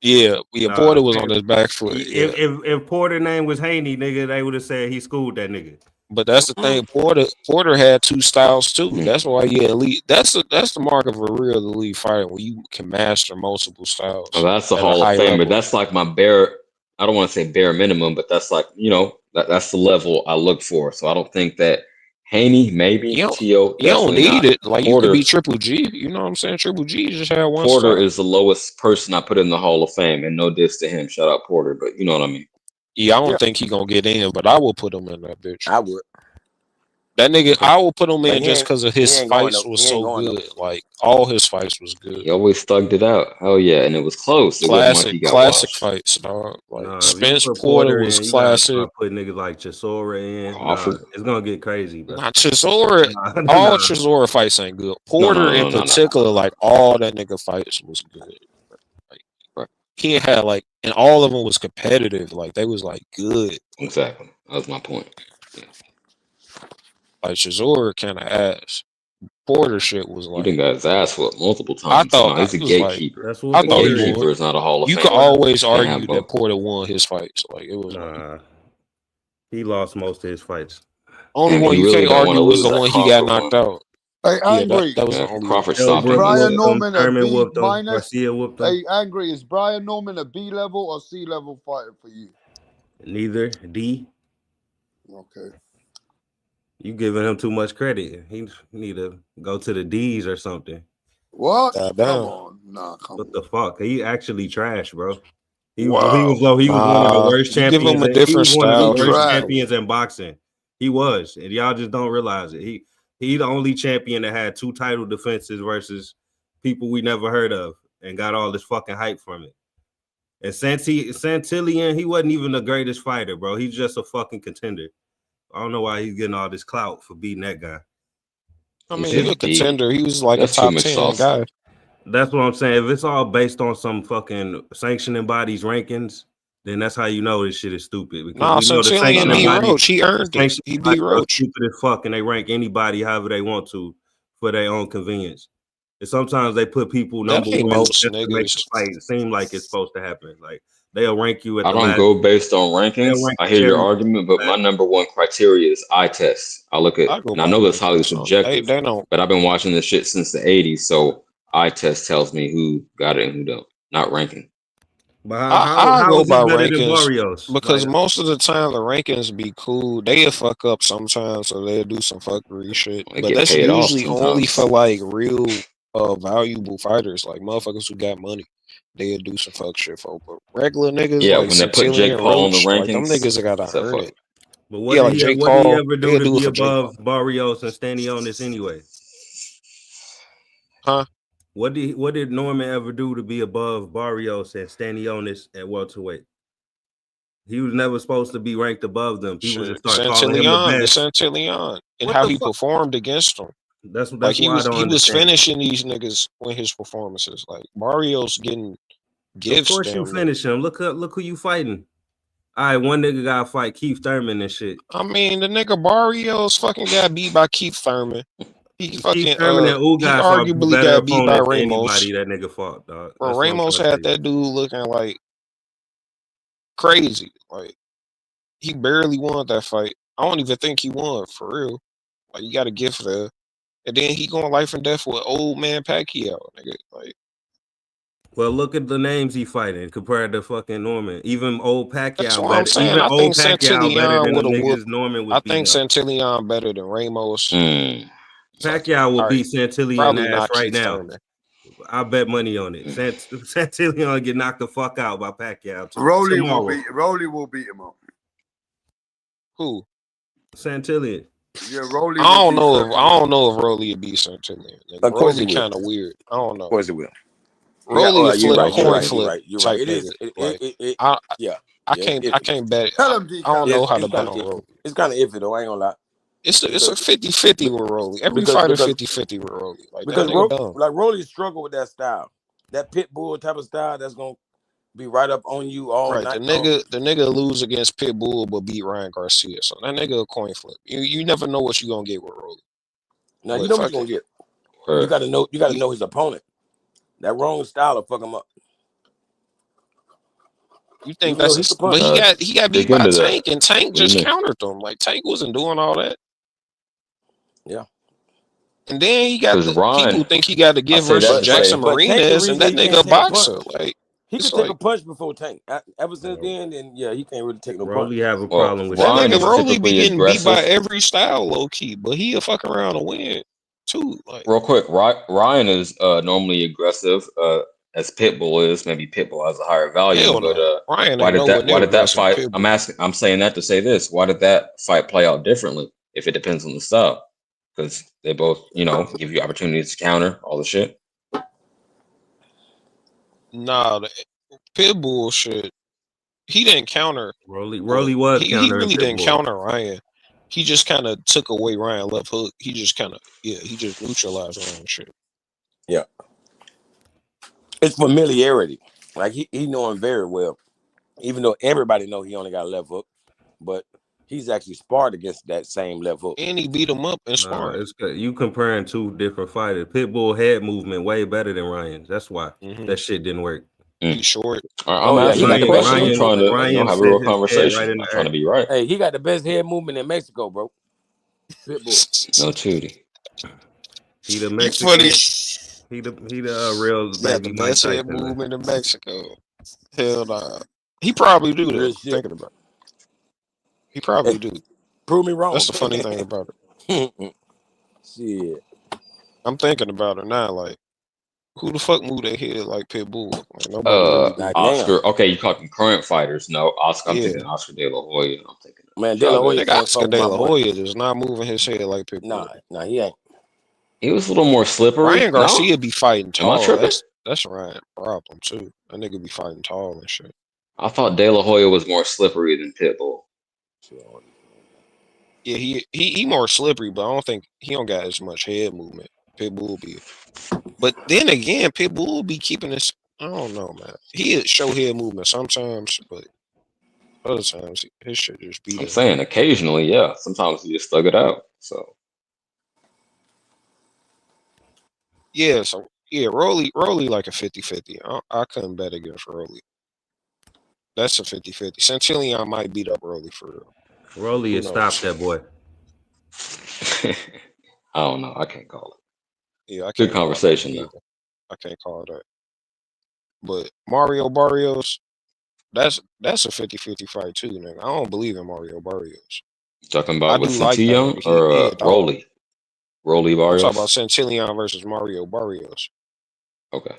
Yeah, Porter was on his back foot. If Porter's name was Haney, nigga, they would have said he schooled that nigga. But that's the thing. Porter had two styles too. That's why elite. That's the mark of a real elite fighter when you can master multiple styles. Oh, that's the Hall of Fame. But that's like my bare. I don't want to say bare minimum, but that's like that's the level I look for. So I don't think that Haney maybe You don't need it. Like Porter, you could be Triple G. You know what I'm saying? Triple G just had one. Porter star. Is the lowest person I put in the Hall of Fame, and no diss to him. Shout out Porter, but you know what I mean. Yeah, I don't think he gonna get in, but I will put him in that bitch. I would. That nigga, I will put him in just because of his fights was so good. Like all his fights was good. He always thugged it out. Hell yeah, and it was close. Classic fights, dog. Like Spence Porter was classic. Put niggas like Chisora in. It's gonna get crazy, bro. Not Chisora. All Chisora fights ain't good. Porter in particular, like all that nigga fights was good. He had and all of them was competitive. Like they was like good. Exactly. That was my point. Yeah. Like Chisora kind of ass. Porter shit was like. He done got his ass whooped multiple times. I thought he's a gatekeeper. I thought gatekeeper is not a Hall of Fame. You could always argue that Porter won his fights. Like it was. He lost most of his fights. Only one you can't argue was the one he got knocked out. Hey, Angry. That was the only Crawford stopped him. Brian Norman a B minus. Garcia whooped him. Hey, Angry, is Brian Norman a B level or C level fighter for you? Neither. D. Okay. You giving him too much credit. He need to go to the D's or something. What? Come on. Nah, come on. What the fuck? He actually trash, bro. He was low. He was one of the worst you give him champions. a He different was one of the style. worst Trash. champions in boxing. He was, and y'all just don't realize it. He the only champion that had 2 title defenses versus people we never heard of, and got all this fucking hype from it. And Santillan, he wasn't even the greatest fighter, bro. He's just a fucking contender. I don't know why he's getting all this clout for beating that guy. I mean, he's a contender. He was like a top 10 guy. That's what I'm saying. If it's all based on some fucking sanctioning bodies rankings, then that's how you know this shit is stupid. Because Santillan beat Roach. He earned it. He beat Roach. Stupid as fuck, and they rank anybody however they want to for their own convenience. And sometimes they put people number one just to make the fight seem like it's supposed to happen. Like they'll rank you at I don't go based on rankings. I hear your argument, but my number one criteria is eye test. I look at, and I know that's highly subjective, but I've been watching this shit since the 80s, so eye test tells me who got it and who don't, not ranking. But how go is by it better rankings than Barrios? because most of the time the rankings be cool. They'll fuck up sometimes, so they'll do some fuckery shit. But that's usually only for like real valuable fighters, like motherfuckers who got money. They'll do some fuck shit for. But regular niggas, like when they put Jake Paul on the rankings, like them niggas gotta earn it. But what did he ever do to be above Barrios and Stanionis anyway? Huh? What did Norman ever do to be above Barrios and Stanionis at welterweight? He was never supposed to be ranked above them. People just start calling him the best. Santillan, and how he performed against them. That's like he why was finishing these niggas with his performances. Like Barrios getting gifts. Of course you finish him. Look who you fighting. All right, one nigga got to fight Keith Thurman and shit. I mean, the nigga Barrios fucking got beat by Keith Thurman. He fucking Keith Thurman and Ugas arguably got beat by Ramos. Anybody that nigga fought, dog. Bro, Ramos had that dude looking like crazy. Like he barely won that fight. I don't even think he won for real. Like you got a gift there. And then he going life and death with old man Pacquiao, nigga. Like, well, look at the names he fighting compared to fucking Norman. Even old Pacquiao. That's what I'm saying. Even I old think Pacquiao better than the niggas whooped. Norman was. I think Santillan better than Ramos. Pacquiao will beat Santillan ass right now. Thurman. I bet money on it. Santillan get knocked the fuck out by Pacquiao. Rolly will beat him up. Who? Santillan. Yeah, Rolly. I don't know if Rolly would beat Santillan. Of course, he kind of weird. I don't know. Of course, it will. Rolly will flip a coin flip. You're right. It is. I can't bet. Tell him, I don't know how to bet on Rolly. It's kind of iffy though. I ain't gonna lie. It's a 50-50 with Rolly. Every fighter 50-50 with Rolly. Like because Rolly struggle with that style, that pit bull type of style. That's gonna be right up on you all night. The nigga lose against Pitbull but beat Ryan Garcia. So that nigga a coin flip. You never know what you gonna get with Rolly. Now you know what you gonna get. You gotta know his opponent. That wrong style will fuck him up. You think that's but he got beat by Tank, and Tank just countered them. Like Tank wasn't doing all that. Yeah. And then he got people think he got to give versus Jackson Martinez, and that nigga a boxer. Like he could take a punch before Tank. Ever since then he can't really take no punch. Rolly have a problem with that nigga. Rolly be getting beat by every style, low key, but he'll fuck around and win too. Like, real quick, Ryan is normally aggressive, as Pitbull is. Maybe Pitbull has a higher value, but Ryan why did that fight? Pitbull. I'm saying that to say this. Why did that fight play out differently? If it depends on the style. Because they both, give you opportunities to counter all the shit. Nah, the Pitbull shit. He didn't counter. Rolly was he really didn't counter Ryan. He just kind of took away Ryan left hook. He just neutralized Ryan shit. Yeah. It's familiarity. Like he know him very well. Even though everybody know he only got a left hook. But he's actually sparred against that same left hook. And he beat him up in sparring. It's good. You comparing two different fighters. Pitbull head movement way better than Ryan's. That's why that shit didn't work. He's short. I'm asking a question. I'm trying to have a real conversation. I'm trying to be right. Hey, he got the best head movement in Mexico, bro. Pitbull. No Tootie. He the Mexican. He the real baby. The best head movement in Mexico. Hell nah. He probably do that. Thinking about it. He probably do. Prove me wrong. That's the funny thing about it. Shit. I'm thinking about it now. Like, Who the fuck moved their head like Pitbull? Like nobody really do. Oscar. Okay, you talking current fighters? No, Oscar. I'm Yeah. thinking Oscar De La Hoya. I'm thinking Man, De La Hoya Nigga, Oscar De La Hoya is not moving his head like Pitbull. Nah, he ain't. He was a little more slippery. Ryan Garcia be fighting tall. Am I tripping? That's Ryan's problem too. That nigga be fighting tall and shit. I thought De La Hoya was more slippery than Pitbull. Yeah, he more slippery, but I don't think he don't got as much head movement. Pitbull be. But then again, Pitbull be keeping his. I don't know, man. He show head movement sometimes, but other times his shit just beat. I'm saying occasionally, yeah. Sometimes he just thug it out. So yeah, Rolly like a 50-50. I couldn't bet against Rolly. That's a 50-50. Centillion might beat up Rolly for real. Rolly has stopped that boy. I don't know. I can't call it. Yeah, I can't. Good conversation though. I can't call that. But Mario Barrios, that's a 50-50 fight too, nigga. I don't believe in Mario Barrios. Talking about with Centillion or Rolly? Rolly Barrios? I'm talking about Centillion versus Mario Barrios. Okay.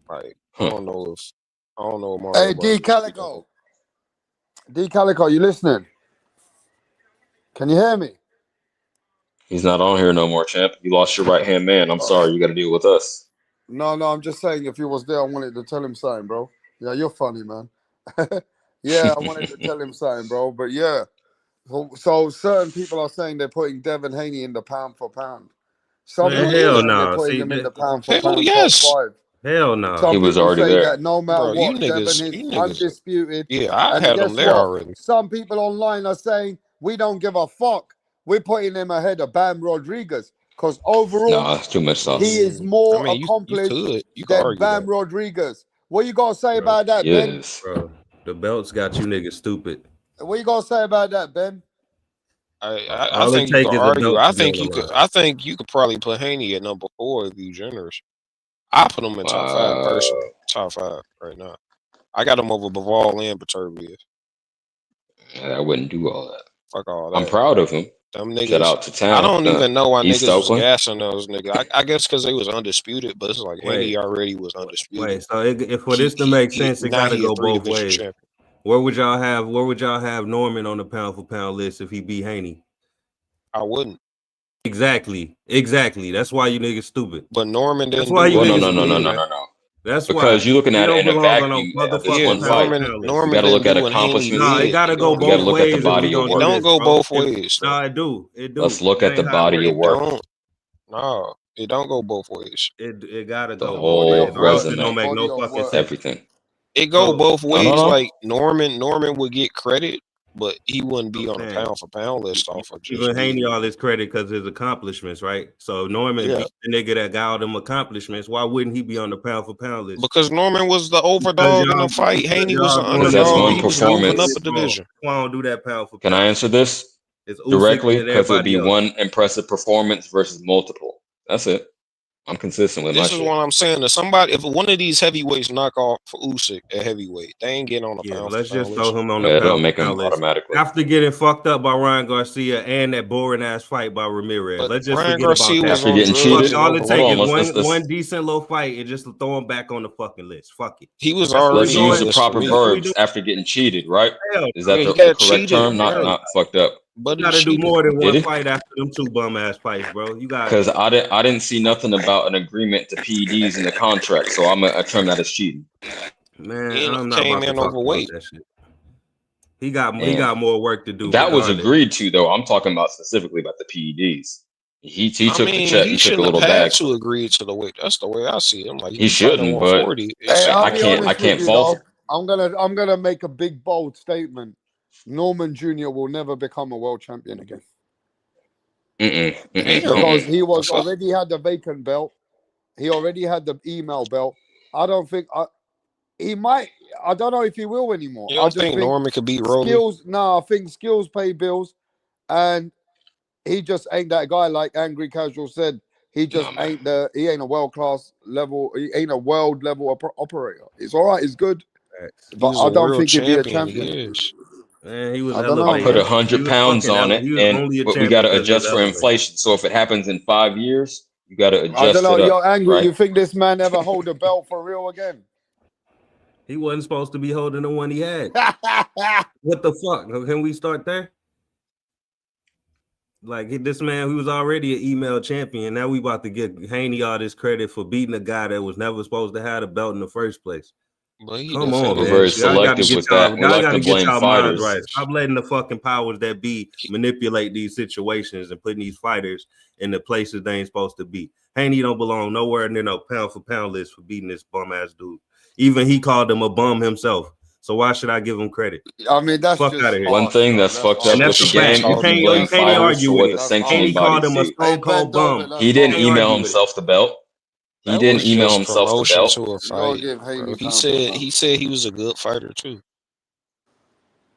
Like, I don't know if Mario Hey, D Calico. D Calico, you listening? Can you hear me? He's not on here no more, champ. You lost your right hand man. I'm sorry. You got to deal with us. No, I'm just saying if you was there, I wanted to tell him something, bro. Yeah, you're funny, man. Yeah, I wanted to tell him something, bro. But yeah, so certain people are saying they're putting Devin Haney in the pound for pound. Some people hell no. they're putting him in the pound for pound. Yes. Top 5. Hell no. Some he was already say there. That no matter bro, what, Devin is undisputed. Yeah, I had him there already. Some people online are saying we don't give a fuck. We're putting him ahead of Bam Rodriguez because overall, that's too much sauce. He is more accomplished than Bam Rodriguez. What you gonna say about that, Ben? Bro, the belts got you niggas stupid. What you gonna say about that, Ben? I think you could argue. I think you could probably put Haney at number 4 if you generous. I put him in top 5 personally. Top 5 right now. I got him over Bivol and Beterbiev. I wouldn't do all that. Fuck all that. I'm proud of him. Them niggas, shout out to town. I don't even know why niggas was gassing those niggas. I guess because they was undisputed, but it's like Haney already was undisputed. Wait, so if for this to make sense, it got to go both ways. Where would y'all have Norman on the pound for pound list if he beat Haney? I wouldn't. Exactly. That's why you niggas stupid. But Norman didn't. That's why you no. That's because you're looking at it in a vacuum. Norman, you got to look at accomplishments. No, it got to go both ways. You got to look at the body of work. Don't go both ways. No, it do. Let's look at the body of work. No, it don't go both ways. It got to go the whole resume. It don't make no fucking sense. Everything. It go both ways. Like Norman would get credit, but he wouldn't be on a pound for pound list off of just giving Haney all his credit because his accomplishments, right? So Norman, beat the nigga that got all them accomplishments. Why wouldn't he be on the pound for pound list? Because Norman was the overdog in the fight. Haney was an underdog. That's one performance. Up a division. Why don't do that pound for pound? Can I answer this directly? Because it'd be one impressive performance versus multiple. That's it. I'm consistent with this is what I'm saying. If one of these heavyweights knock off for Usyk at heavyweight, they ain't getting on the pound. Let's just throw him on the pound. Don't make him automatically. After getting fucked up by Ryan Garcia and that boring ass fight by Ramirez, let's just Ryan forget Garcia about that. After getting cheated, all it takes is one decent little fight and just throw him back on the fucking list. Fuck it. He was already. Let's use the proper verbs. After getting cheated, right? Is that the correct term? Not fucked up. But you gotta do more than one fight after them 2 bum ass fights, bro. You got because I didn't see nothing about an agreement to PEDs in the contract, so I'm gonna term that as cheating. Man, I'm not about to talk overweight. About that shit. He got more work to do. That was agreed to, though. I'm talking about specifically about the PEDs. He took the check. He took a little bag. To agree to the weight. That's the way I see him. Like he shouldn't, but I can't fault. I'm gonna make a big bold statement. Norman Jr. will never become a world champion again. Because he was already had the vacant belt. He already had the email belt. I don't think he might. I don't know if he will anymore. You don't think Norman could beat Rolly? I think skills pay bills, and he just ain't that guy. Like Angry Casual said, he just he ain't a world class level. He ain't a world level operator. It's all right. It's good, but I don't think he'd be a champion. Man, he was I'll put 100 pounds on it, and we got to adjust for inflation. So if it happens in 5 years, You got to I adjust don't know. it up, You're angry. right? You think this man ever hold a belt for real again? He wasn't supposed to be holding the one he had. What the fuck? Can we start there? Like this man, who was already an email champion. Now we about to get Haney all this credit for beating a guy that was never supposed to have a belt in the first place. Come on, We're man. very Y'all got to selective get with that. We y'all like got to to get blame y'all minds fighters. right. Stop letting the fucking powers that be manipulate these situations and putting these fighters in the places they ain't supposed to be. Haney don't belong nowhere near no pound for pound list for beating this bum ass dude. Even he called him a bum himself. So why should I give him credit? I mean, that's fuck just out of here. One thing that's fucked up with the game, if you blame fighters for what the sanctioning body called him a see. stone cold bum. He didn't email himself the belt. He didn't email himself the belt. To a fight. He said he was a good fighter too.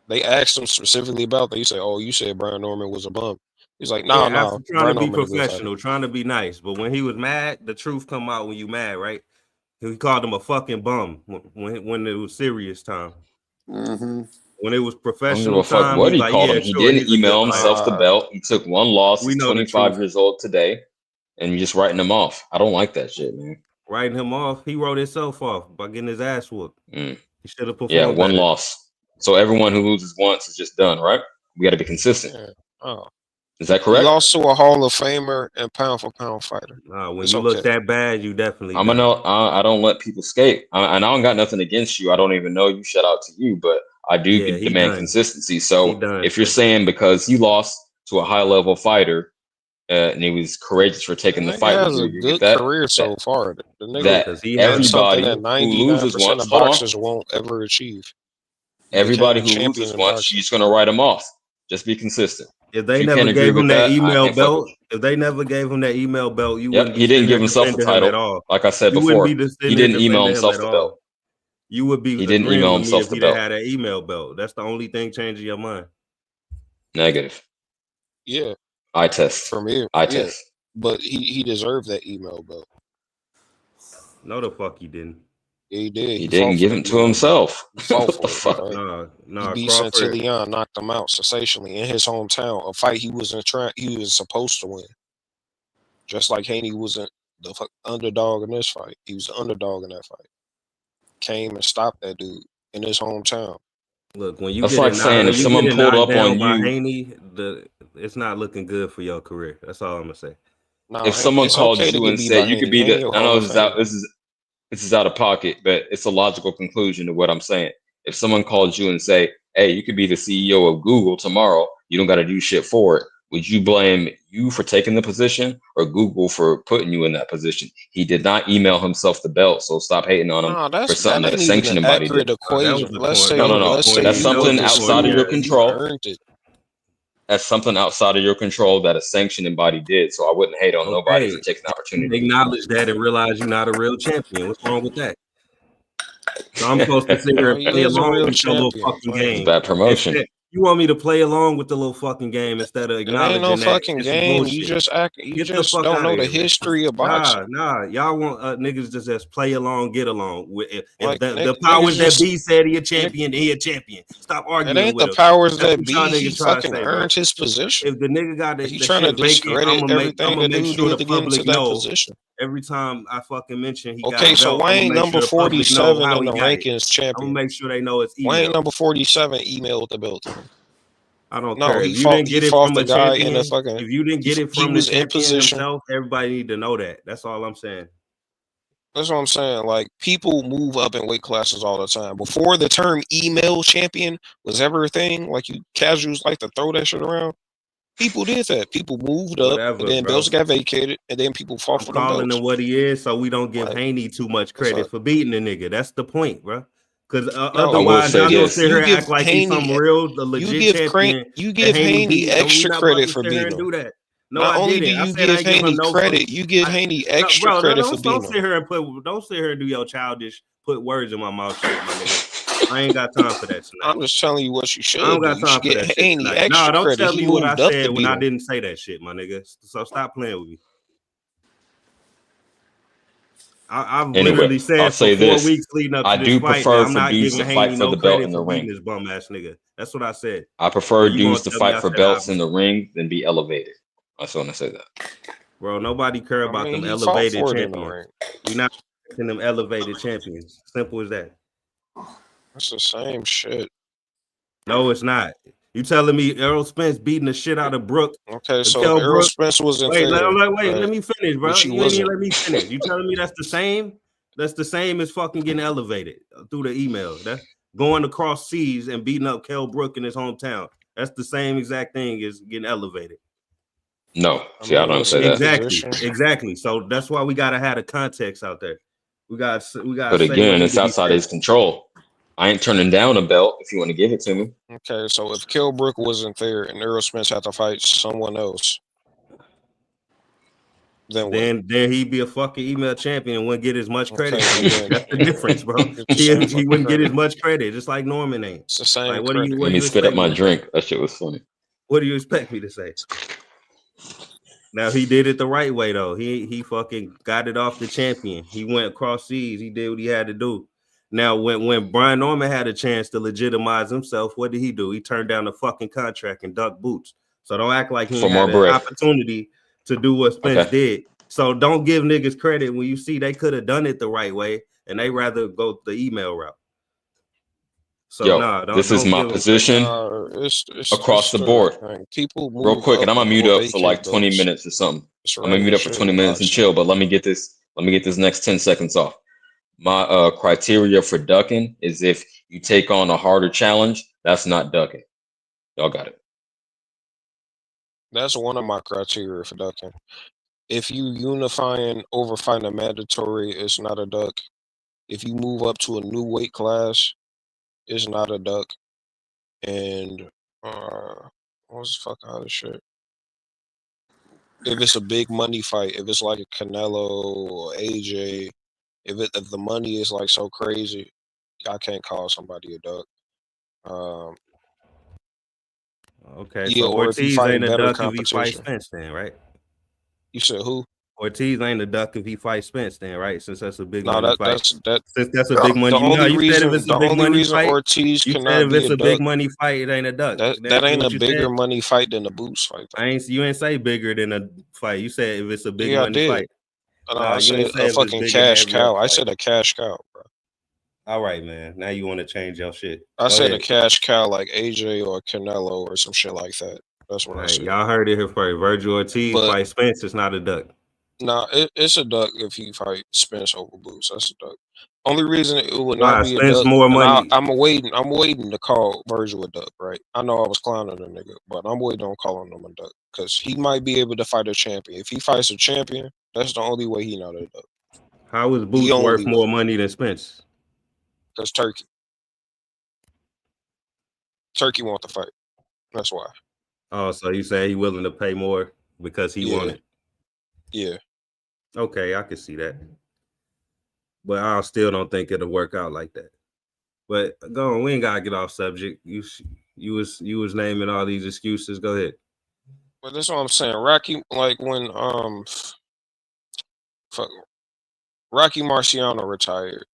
They asked him specifically about that. He said, "Oh, you said Brian Norman was a bum." He's like, "No, no." Trying to be professional, trying to be nice, but when he was mad, the truth come out when you mad, right? He called him a fucking bum when it was serious time. Mm-hmm. When it was professional I don't give a fuck time, what he like, called yeah, him. He sure, didn't email himself the belt. He took one loss. He's 25 years old today, and you're just writing him off. I don't like that shit, man. Writing him off. He wrote himself off by getting his ass whooped. He should have performed. Yeah, one better. loss. So everyone who loses once is just done, right? We got to be consistent. Yeah. Oh. Is that correct? He lost to a Hall of Famer and pound for pound fighter. When you look that bad, you definitely. I don't let people skate. I don't got nothing against you. I don't even know you. Shout out to you, but I do demand consistency. So if you're saying because he lost to a high level fighter, and he was courageous for taking the fight, he has a good career so far. The nigga, everybody something that who loses 99% once, of boxers won't ever achieve. Everybody who loses once, you're just gonna write them off. Just be consistent. If they never gave him that email belt, you wouldn't be. He didn't give himself the title at all. Like I said before, he didn't email himself the belt. You would be. He didn't email himself the belt. If he had an email belt, that's the only thing changing your mind. Negative. Yeah. I test. From here. I test. But he deserved that email belt. No, the fuck he didn't. Yeah, he did. He didn't give it to himself. What the fuck? No. He beat Santillan, knocked him out sensationally in his hometown. A fight he was supposed to win. Just like Haney wasn't the underdog in this fight. He was the underdog in that fight. Came and stopped that dude in his hometown. Look, when you that's like saying if someone pulled up on you, Haney, it's not looking good for your career. That's all I'm gonna say. If someone called you and said you could be the, I know this is out of pocket, but it's a logical conclusion to what I'm saying. If someone called you and say, "Hey, you could be the CEO of Google tomorrow. You don't got to do shit for it." Would you blame you for taking the position or Google for putting you in that position? He did not email himself the belt, so stop hating on him for something that a sanctioning body did. No. That's something outside of your control. That's something outside of your control that a sanctioning body did. So I wouldn't hate on nobody for taking the opportunity. Acknowledge that and realize you're not a real champion. What's wrong with that? So I'm supposed to sit here and play along with your little fucking game. It's bad promotion. You want me to play along with the little fucking game instead of acknowledging that? Ain't no fucking game. You just don't know the history of boxing. Nah. Y'all want niggas just play along, get along. If the powers that be said he a champion, he a champion. Stop arguing. It ain't the powers that be. He fucking earned his position. If the nigga got the trying to discredit everything that dude did to get into that position. Every time I fucking mention he got okay, so Wayne number 47 in the rankings champion. I'm gonna make sure they know it's email. Wayne number 47 emailed the belt. I don't care. If you didn't get it from a champion, if you didn't get it from the champion himself, everybody need to know that. That's all I'm saying. That's what I'm saying. Like, people move up in weight classes all the time. Before the term email champion was ever a thing, like you casuals like to throw that shit around. People did that. People moved up, and then belts got vacated, and then people fought for the belts. Calling him what he is, so we don't give Haney too much credit for beating the nigga. That's the point, bro. Because otherwise, y'all gonna sit here and act like he's some real, legit champion. You give Haney extra credit for beating him. Do that. No, Not only do you give Haney credit, you give Haney extra credit for beating him. Don't sit here and do your childish put words in my mouth shit, my nigga. I ain't got time for that tonight. I'm just telling you what you should. I don't got time for that shit. No, don't tell me what I said when I didn't say that shit, my nigga. So stop playing with me. I've literally said for 4 weeks leading up to this fight, I'm not giving Haney no credit for beating this bum ass nigga. That's what I said. I prefer dudes to fight for belts in the ring than be elevated. I just want to say that. Bro, nobody care about them elevated champions. We're not them elevated champions. Simple as that. That's the same shit. No, it's not. You telling me Errol Spence beating the shit out of Brook? Okay, so Errol Spence wasn't wait, there. Let me finish, bro. You ain't even let me finish. You telling me that's the same? That's the same as fucking getting elevated through the email. That's going across seas and beating up Kell Brook in his hometown. That's the same exact thing as getting elevated. No, see, I don't say that. Exactly. So that's why we gotta have the context out there. We got. But again, it's outside his control. I ain't turning down a belt if you want to give it to me. Okay, so if Kell Brook wasn't there and Errol Spence had to fight someone else, then he'd be a fucking email champion and wouldn't get as much credit. That's the difference, bro. He wouldn't get as much credit, just like Norman ain't. It's the same. Like, what do you spit up my drink? That shit was funny. What do you expect me to say? Now he did it the right way though. He fucking got it off the champion. He went across seas. He did what he had to do. Now, when Brian Norman had a chance to legitimize himself, what did he do? He turned down the fucking contract and ducked boots. So don't act like he had an opportunity to do what Spence did. So don't give niggas credit when you see they could have done it the right way and they rather go the email route. So this is my position across the board. People real quick, and I'm gonna mute up for like 20 minutes or something. I'm gonna mute up for 20 minutes and chill. But let me get this next 10 seconds off. My criteria for ducking is if you take on a harder challenge, that's not ducking. Y'all got it. That's one of my criteria for ducking. If you unifying over fighting a mandatory, it's not a duck. If you move up to a new weight class, it's not a duck. And what's the fuck out of shit? If it's a big money fight, if it's like a Canelo or AJ, if the money is like so crazy, I can't call somebody a duck. Okay, yeah, so Ortiz ain't a duck if he fights Spence then, right? You said who? Ortiz ain't a duck if he fights Spence then, right? Since that's a big money fight. Since that's a big money. You said if it's a big money fight, Ortiz you said if it's a big money fight, it ain't a duck. That ain't a bigger money fight than a boots fight. You ain't say bigger than a fight. You said if it's a big money fight. I said a fucking cash cow. I said a cash cow, bro. All right, man. Now you want to change your shit. I said a cash cow like AJ or Canelo or some shit like that. That's what I said. Y'all heard it here first. Virgil Ortiz fight Spence. It's not a duck. Nah, it's a duck if he fight Spence over Boots. That's a duck. Only reason it would not be a duck. More money. I'm waiting to call Virgil a duck, right? I know I was clowning the nigga, but I'm waiting on calling him a duck because he might be able to fight a champion. If he fights a champion, that's the only way he not a duck. How is Boots worth more money than Spence? Because Turkey want the fight. That's why. Oh, so you say he willing to pay more because he want it? Yeah. Okay, I can see that. But I still don't think it'll work out like that. But go on, we ain't gotta get off subject. You was naming all these excuses. Go ahead. But that's what I'm saying. Rocky, like when Rocky Marciano retired,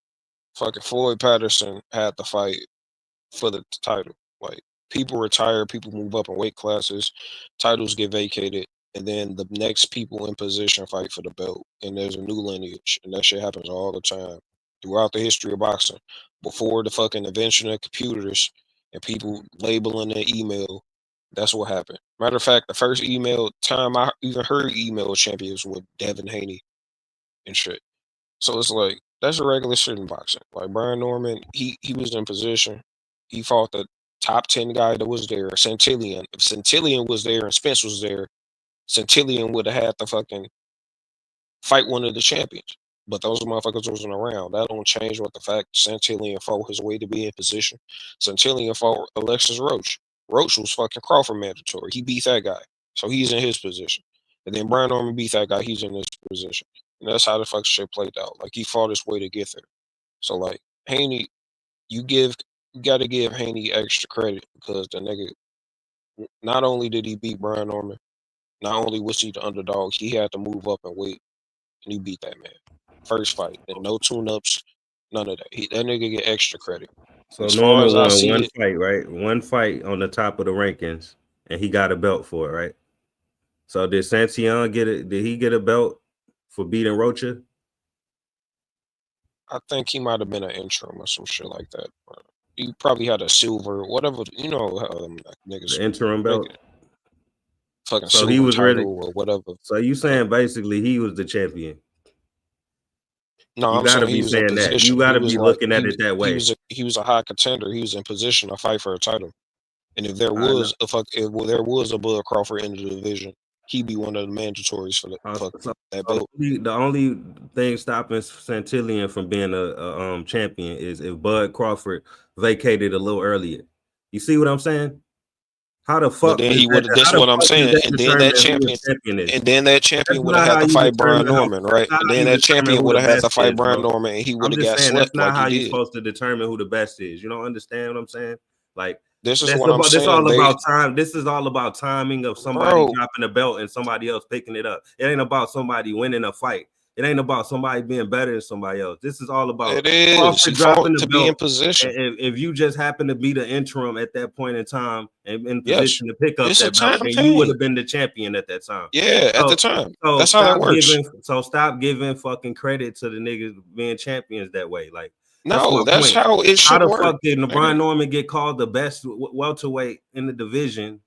fucking Floyd Patterson had the fight for the title. Like people retire, people move up in weight classes, titles get vacated, and then the next people in position fight for the belt. And there's a new lineage, and that shit happens all the time throughout the history of boxing. Before the fucking invention of computers and people labeling their email, that's what happened. Matter of fact, the first email time I even heard email champions with Devin Haney and shit. So it's like that's a regular shit in boxing. Like Brian Norman, he was in position. He fought the top 10 guy that was there, Santillan. If Santillan was there and Spence was there, Santillan would have had to fucking fight one of the champions. But those motherfuckers wasn't around. That don't change what the fact Santillan fought his way to be in position. Santillan fought Alexis Roach. Roach was fucking Crawford mandatory. He beat that guy. So he's in his position. And then Brian Norman beat that guy. He's in his position. And that's how the fuck shit played out. Like he fought his way to get there. So like Haney, you gotta give Haney extra credit because the nigga, not only did he beat Brian Norman, not only was he the underdog, he had to move up and weight, and he beat that man. First fight, and no tune-ups, none of that. That nigga get extra credit. So Norman won one fight, right? One fight on the top of the rankings, and he got a belt for it, right? So did Santion get it? Did he get a belt for beating Rocha? I think he might have been an interim or some shit like that. He probably had a silver, whatever, niggas. The interim belt. Fucking so silver he was title really, or whatever. So you saying basically he was the champion? No, I'm saying he was in position. You got to be looking at it that way. He was a high contender. He was in position to fight for a title. And if there was a Bud Crawford in the division, he'd be one of the mandatories for that belt. The only thing stopping Santillan from being a champion is if Bud Crawford vacated a little earlier. You see what I'm saying? How the fuck? But then he would. That's what I'm saying. And then that champion would have had to fight Brian Norman, right? And then that champion would have had to fight Brian Norman, and he would have got slept. That's not how you're supposed to determine who the best is. You don't understand what I'm saying? Like this is what I'm saying. This is all about time. This is all about timing of somebody dropping a belt and somebody else picking it up. It ain't about somebody winning a fight. It ain't about somebody being better than somebody else. This is all about dropping the belt. Be in position. If you just happen to be the interim at that point in time and in position to pick up that belt, then you would have been the champion at that time. Yeah, at the time. So that's how that works. Stop giving fucking credit to the niggas being champions that way. Like, no, that's how it should work. How the fuck did Brian Norman get called the best welterweight in the division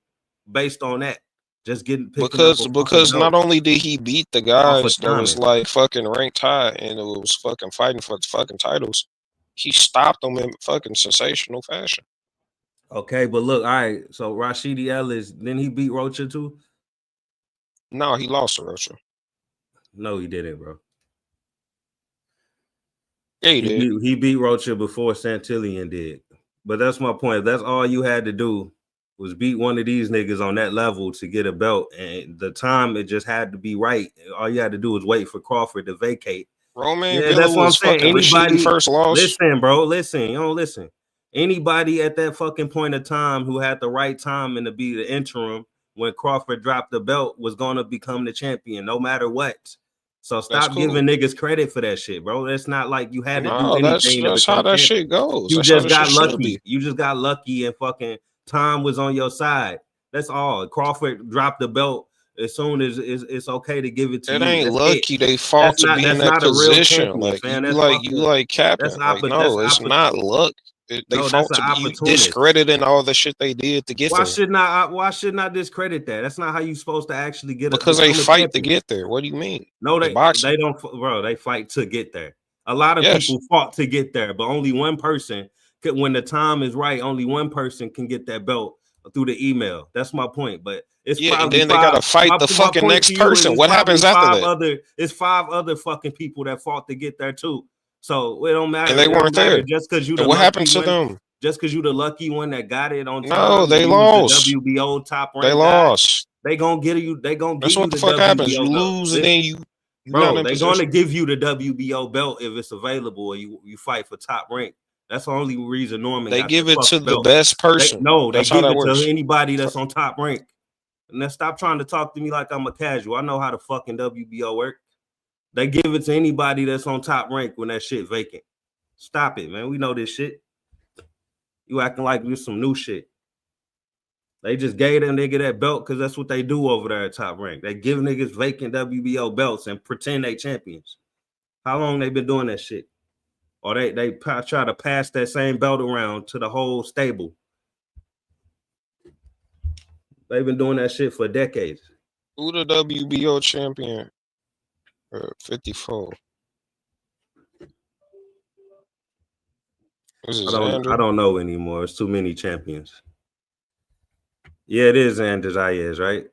based on that? Just getting because not only did he beat the guys that was like fucking ranked high and it was fucking fighting for the fucking titles, he stopped them in fucking sensational fashion. Okay, but look, all right. So Rashidi Ellis, then he beat Rocha too? No, he lost to Rocha. No, he didn't, bro. Yeah, he did. He beat Rocha before Santillan did. But that's my point. If that's all you had to do was beat one of these niggas on that level to get a belt, and the time it just had to be right. All you had to do was wait for Crawford to vacate. Roman, that's what I'm saying. Anybody first loss. Listen, bro. Listen, you don't listen. Anybody at that fucking point of time who had the right time and to be the interim when Crawford dropped the belt was gonna become the champion, no matter what. So stop giving niggas credit for that shit, bro. That's not like you had to do anything. That's how that shit goes. You just got lucky. You just got lucky and fucking time was on your side. That's all. Crawford dropped the belt as soon as it's okay to give it to you. It ain't lucky. They fought to be in that position. Like you like capping. No, it's not luck. They fought to be discrediting all the shit they did to get there. Why shouldn't I discredit that? That's not how you supposed to actually get it. Because they fight to get there. What do you mean? No, they don't, bro. They fight to get there. A lot of people fought to get there, but only one person could, when the time is right, only one person can get that belt through the email. That's my point. But it's and then they gotta fight the fucking next person. What happens after that? It's 5 other fucking people that fought to get there too. So it don't matter. And they weren't there. Just because you. What happened to them? Just because you the lucky one that got it on time. No, they lost. The WBO top rank. They lost. They gonna get you. They gonna. That's what the fuck happens. You lose and then you. Bro, they're gonna give you the WBO belt if it's available. And you fight for top rank. That's the only reason Norman. They give it to the best person. They give it to anybody that's on top rank. And then stop trying to talk to me like I'm a casual. I know how the fucking WBO work. They give it to anybody that's on top rank when that shit vacant. Stop it, man. We know this shit. You acting like there's some new shit. They just gave that nigga that belt because that's what they do over there at top rank. They give niggas vacant WBO belts and pretend they champions. How long they been doing that shit? Or they try to pass that same belt around to the whole stable. They've been doing that shit for decades. Who the WBO champion? 54. I don't know anymore. It's too many champions. Yeah, it is Anders Ayes, right?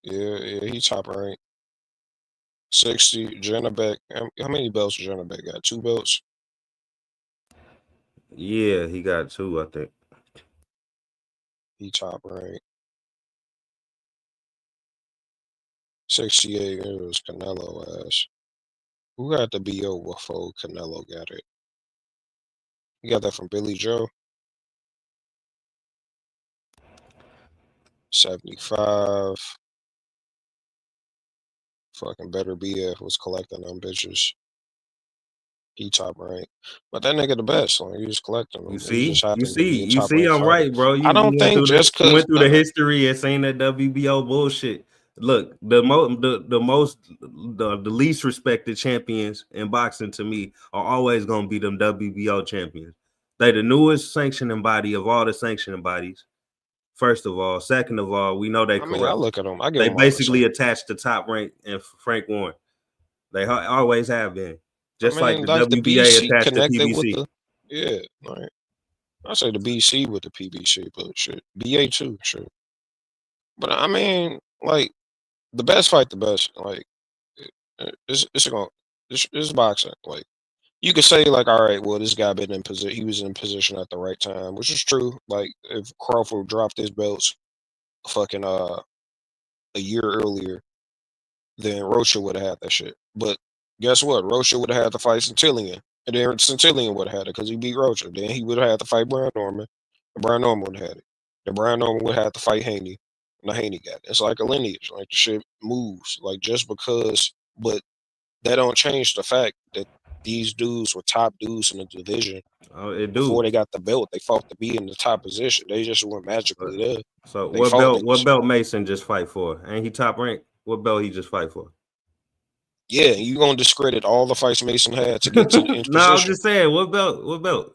Yeah, he top rank. 60. Janabek. How many belts Janabek got? 2 belts? Yeah, he got 2, I think. He top rank. 68. It was Canelo ass. Who got the BO before Canelo got it? You got that from Billy Joe. 75. Fucking Better BF was collecting them bitches. He top ranked, but that nigga the best. Like, you just collecting them. You He just see, happened to be a top I'm ranked fighter. right, bro. I don't think just you because went through the history and saying that WBO bullshit. Look, the least respected champions in boxing to me are always gonna be them WBO champions. They the newest sanctioning body of all the sanctioning bodies. First of all, second of all, we know they corrupt. I look at them. I give they them basically attached to Top Rank and Frank Warren. They always have been. Just like the WBA attached to PBC. With like I say the BC with the PBC, but shit, BA too, shit. But I mean, like the best fight, the best. Like it's boxing. Like you could say, like, all right, well, this guy been in position. He was in position at the right time, which is true. Like if Crawford dropped his belts, fucking a year earlier, then Rocha would have had that shit. But guess what? Rocha would have had to fight Centillion. And then Centillion would have had it because he beat Rocha. Then he would have had to fight Brian Norman. And Brian Norman would have had it. Then Brian Norman would have to fight Haney. And Haney got it. It's like a lineage. Like the shit moves. Like just because, but that don't change the fact that these dudes were top dudes in the division. Before they got the belt, they fought to be in the top position. They just weren't magically there. So what belt Mason just fight for? Ain't he top ranked? What belt he just fight for? Yeah, you gonna discredit all the fights Mason had to get to in position. No, I'm just saying, what belt?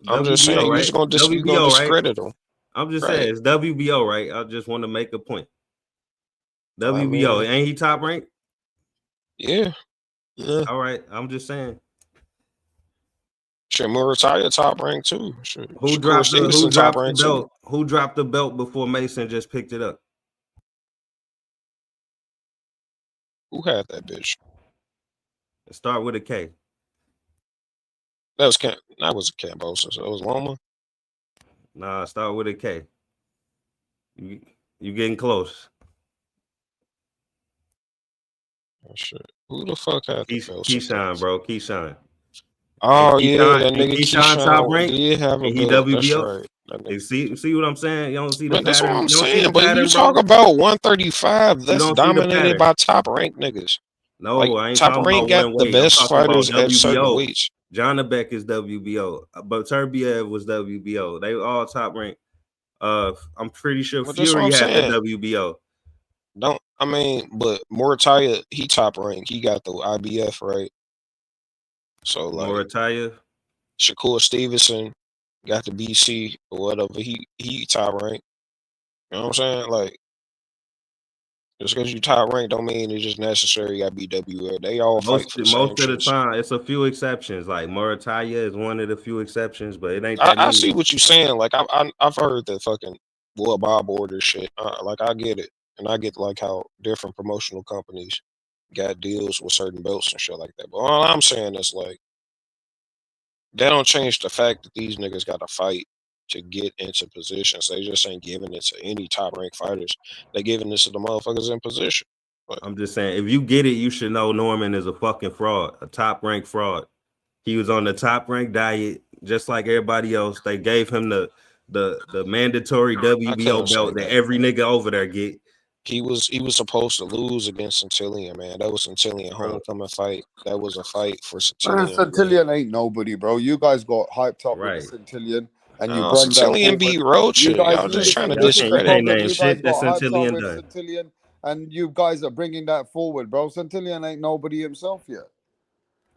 I'm WBO, just saying, right? you're gonna discredit them. I'm just saying, it's WBO, right? I just want to make a point. WBO, ain't he top ranked? Yeah. All right, I'm just saying. Shit, Murataya top ranked too. Shit. Who dropped the belt? Who dropped the belt before Mason just picked it up? Who had that bitch? Start with a K. That was Cambosa. So it was Loma. Nah, start with a K. You getting close. Oh shit. Who the fuck had the belt? Keyshawn, bro. Keyshawn. Oh yeah, that nigga Keyshawn top rank. Did have a belt. That's right. You see what I'm saying? You don't see the pattern. That's what I'm saying. But you talk about 135, that's dominated by top rank niggas. No, like, I ain't top talking rank about one got the best fighters at certain weights. Janabek is WBO, but Turbiev was WBO. They all top rank. I'm pretty sure Fury had the WBO. But Murataya, he top rank. He got the IBF, right? So like Murataya, Shakur Stevenson got the BC or whatever. He top rank. You know what I'm saying? Like, just because you top rank don't mean it's just necessary. You got to be WL. They all fight for the same most of the time. It's a few exceptions. Like Murataya is one of the few exceptions, but it ain't. I see what you're saying. Like I've heard the fucking Bob order shit. Like I get it, and I get like how different promotional companies got deals with certain belts and shit like that. But all I'm saying is like that don't change the fact that these niggas got to fight to get into positions. They just ain't giving it to any top ranked fighters. They giving this to the motherfuckers in position. But I'm just saying, if you get it, you should know Norman is a fucking fraud, a top ranked fraud. He was on the top ranked diet, just like everybody else. They gave him the mandatory WBO belt that every nigga over there get. He was supposed to lose against Centillion, man. That was Centillion homecoming fight. That was a fight for Centillion. Centillion ain't nobody, bro. You guys got hyped up with Centillion, and you brought Centillion beat Rocha. Y'all just trying to discredit. You guys got hyped up with Centillion, and you guys are bringing that forward, bro. Centillion ain't nobody himself yet.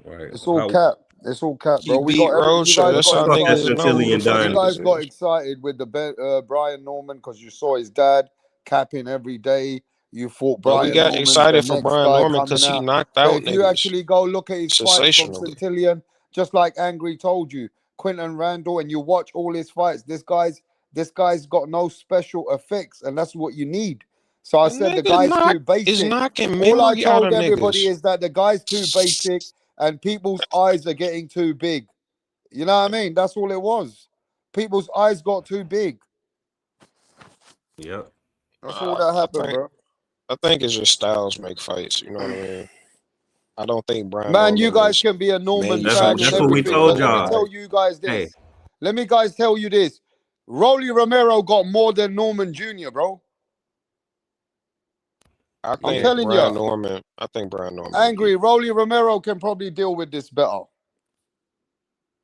Right. It's all cap. It's all cap, bro. We got Rocha. That's how niggas know. You guys got excited with the Brian Norman because you saw his dad capping every day. You fought Brian. We got excited for Brian Norman because he knocked out. If you actually go look at his fights from Centillion, just like Angry told you, Quinton Randall, and you watch all his fights, this guy's got no special effects, and that's what you need. So I said the guy's too basic. All I told everybody is that the guy's too basic, and people's eyes are getting too big. You know what I mean? That's all it was. People's eyes got too big. Yep. That's all that happened, bro. I think it's just styles make fights. You know what I mean? I don't think Brian. Man, you guys can be a Norman fan. That's what we told y'all. Let me tell you guys this. Hey. Let me guys tell you this. Rolly Romero got more than Norman Jr., bro. I'm telling you. I think Brian Norman. Angry, Rolly Romero can probably deal with this better.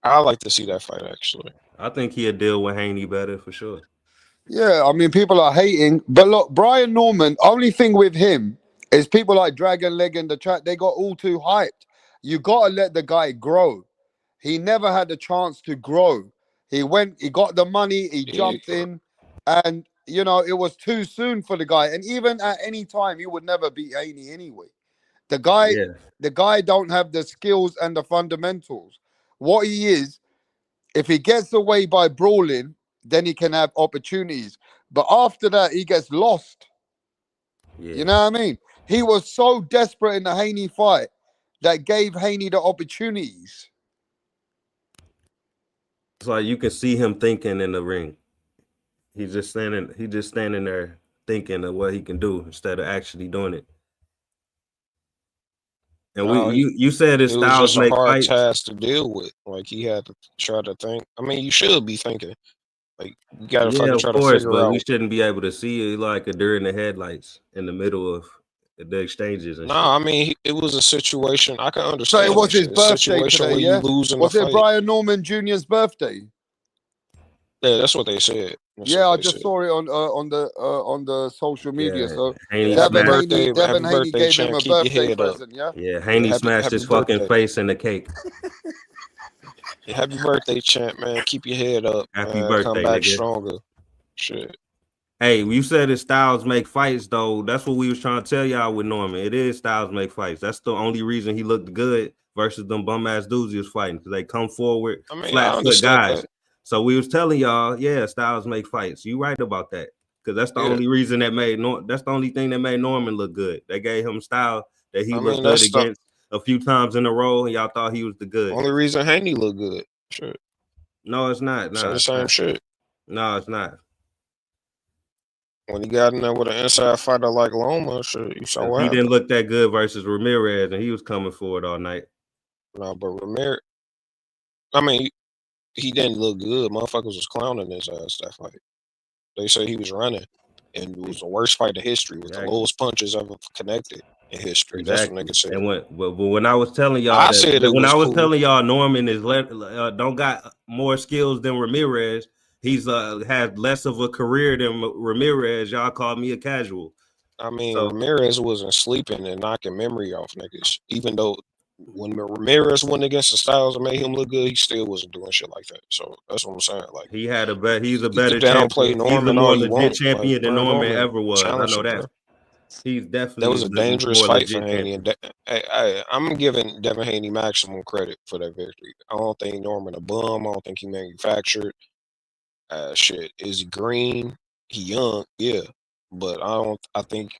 I like to see that fight actually. I think he'll deal with Haney better for sure. Yeah, I mean, people are hating, but look, Brian Norman. Only thing with him is people like Dragon Leg in the chat. They got all too hyped. You gotta let the guy grow. He never had the chance to grow. He got the money, he jumped in, and it was too soon for the guy. And even at any time, he would never beat Haney anyway. The guy don't have the skills and the fundamentals. What he is, if he gets away by brawling, then he can have opportunities. But after that, he gets lost. Yeah. You know what I mean? He was so desperate in the Haney fight that gave Haney the opportunities. It's like you can see him thinking in the ring. He's just standing there thinking of what he can do instead of actually doing it. And you said his styles make fights. It was a hard task to deal with. Like he had to try to think. I mean, you should be thinking. Like you gotta fucking try to figure out. We shouldn't be able to see it like a deer in the headlights in the middle of the exchanges. And I mean, it was a situation. I can understand. So it was his birthday today, yeah? Was it Brian Norman Jr.'s birthday? Yeah, that's what they said. I just saw it on the social media. So Devin Haney gave him a birthday present. Yeah, Haney smashed his fucking face in the cake. Happy birthday, champ, man. Keep your head up. Happy birthday, come back nigga. Stronger. Shit. Hey, you said his styles make fights, though. That's what we was trying to tell y'all with Norman. It is styles make fights. That's the only reason he looked good versus them bum ass dudes he was fighting, because they come forward, flat foot guys. That. So we was telling y'all, styles make fights. You right about that, because that's the only reason that's the only thing that made Norman look good. They gave him style that he looked good against a few times in a row, and y'all thought he was the good. Only reason Haney looked good. Shit. No, it's not. No, it's the same shit. No, it's not. When he got in there with an inside fighter like Loma, shit, you saw what he didn't look that good versus Ramirez, and he was coming forward all night. No, but Ramirez, I mean, he didn't look good. Motherfuckers was clowning his ass that fight. They say he was running, and it was the worst fight in history with the lowest punches ever connected in history. Exactly. That's what niggas said. And but when I was telling y'all, telling y'all Norman is don't got more skills than Ramirez. He's had less of a career than Ramirez. Y'all called me a casual. I mean, Ramirez wasn't sleeping and knocking memory off niggas. Even though when Ramirez went against the Styles and made him look good, he still wasn't doing shit like that. So that's what I'm saying. Like he's a better champion. He's a more legit champion than Norman ever was. I know that. He's definitely that was a dangerous fight for Haney. And I'm giving Devin Haney maximum credit for that victory. I don't think Norman a bum. I don't think he manufactured. Shit, is he green? He young, yeah, but I think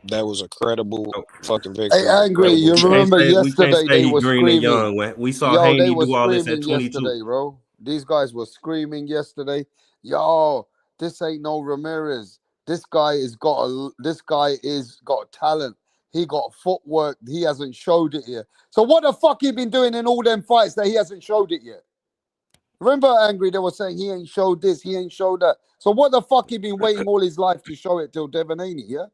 that was a credible fucking victory. Hey, Angry, you remember yesterday they were screaming. Young. We saw Haney do all this at 22. Yesterday, bro. These guys were screaming yesterday. Yo, this ain't no Ramirez. This guy is got talent. He got footwork. He hasn't showed it yet. So what the fuck he been doing in all them fights that he hasn't showed it yet? Remember, Angry, they were saying he ain't showed this, he ain't showed that. So what the fuck he been waiting all his life to show it till Devin Haney, yeah?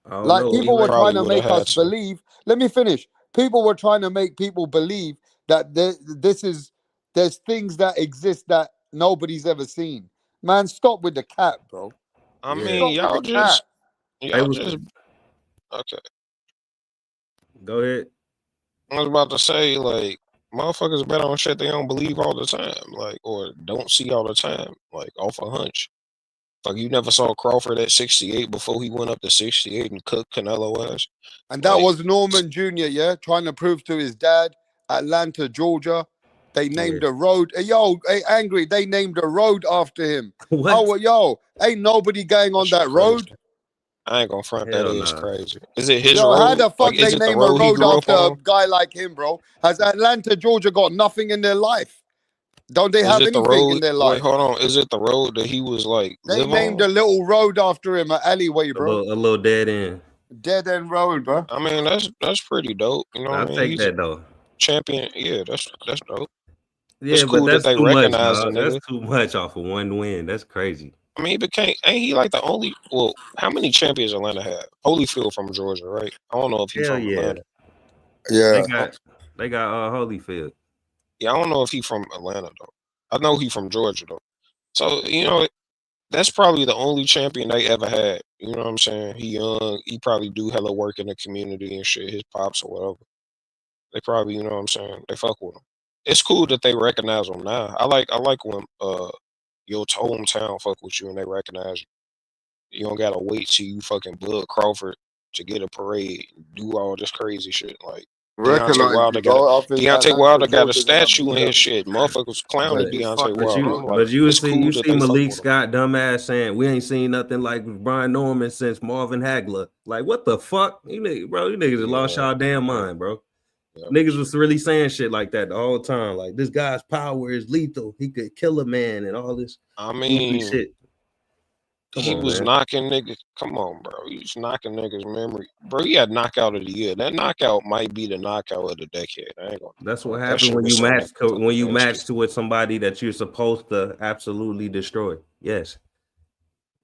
Like people were trying to make us believe. Let me finish. People were trying to make people believe that there's things that exist that nobody's ever seen. Man, stop with the cap, bro. I mean, y'all just okay. Go ahead. I was about to say, like, motherfuckers bet on shit they don't believe all the time, like, or don't see all the time, like, off a hunch. Like, you never saw Crawford at 68 before he went up to 68 and cooked Canelo ass. And that was Norman Jr., yeah, trying to prove to his dad, Atlanta, Georgia. They named a road. Hey, Angry, they named a road after him. What? Oh, well, ain't nobody going on that road. Crazy. I ain't gonna front that is crazy. Is it his road? How the fuck they name a road after a guy like him, bro? Has Atlanta, Georgia got nothing in their life? Don't they have anything in their life? Wait, hold on. Is it the road that he was like? They named a little road after him, an alleyway, bro. A little dead end. Dead end road, bro. I mean, that's pretty dope. You know what I mean? I'll take that though. Champion, yeah, that's dope. Yeah, it's cool but that's too much. That's too much off of one win. That's crazy. I mean, ain't he like the only? Well, how many champions Atlanta have? Holyfield from Georgia, right? I don't know if he's from Atlanta. Yeah, They got Holyfield. Yeah, I don't know if he from Atlanta though. I know he from Georgia though. So that's probably the only champion they ever had. You know what I'm saying? He young. He probably do hella work in the community and shit. His pops or whatever. They probably, you know what I'm saying? They fuck with him. It's cool that they recognize him now. I like when your hometown fuck with you and they recognize you. You don't gotta wait till you fucking Bud Crawford to get a parade, do all this crazy shit. Like Deontay Wilder got a statue in his shit. Motherfuckers clowning Deontay Wilder. You see Malik Scott dumbass saying we ain't seen nothing like Brian Norman since Marvin Hagler. Like what the fuck? You niggas lost y'all damn mind, bro. Yeah. Niggas was really saying shit like that the whole time. Like this guy's power is lethal. He could kill a man and all this. I mean, shit. He was knocking niggas. Come on, bro. He was knocking niggas' memory. Bro, he had knockout of the year. That knockout might be the knockout of the decade. That's what happens when you match with somebody that you're supposed to absolutely destroy. Yes.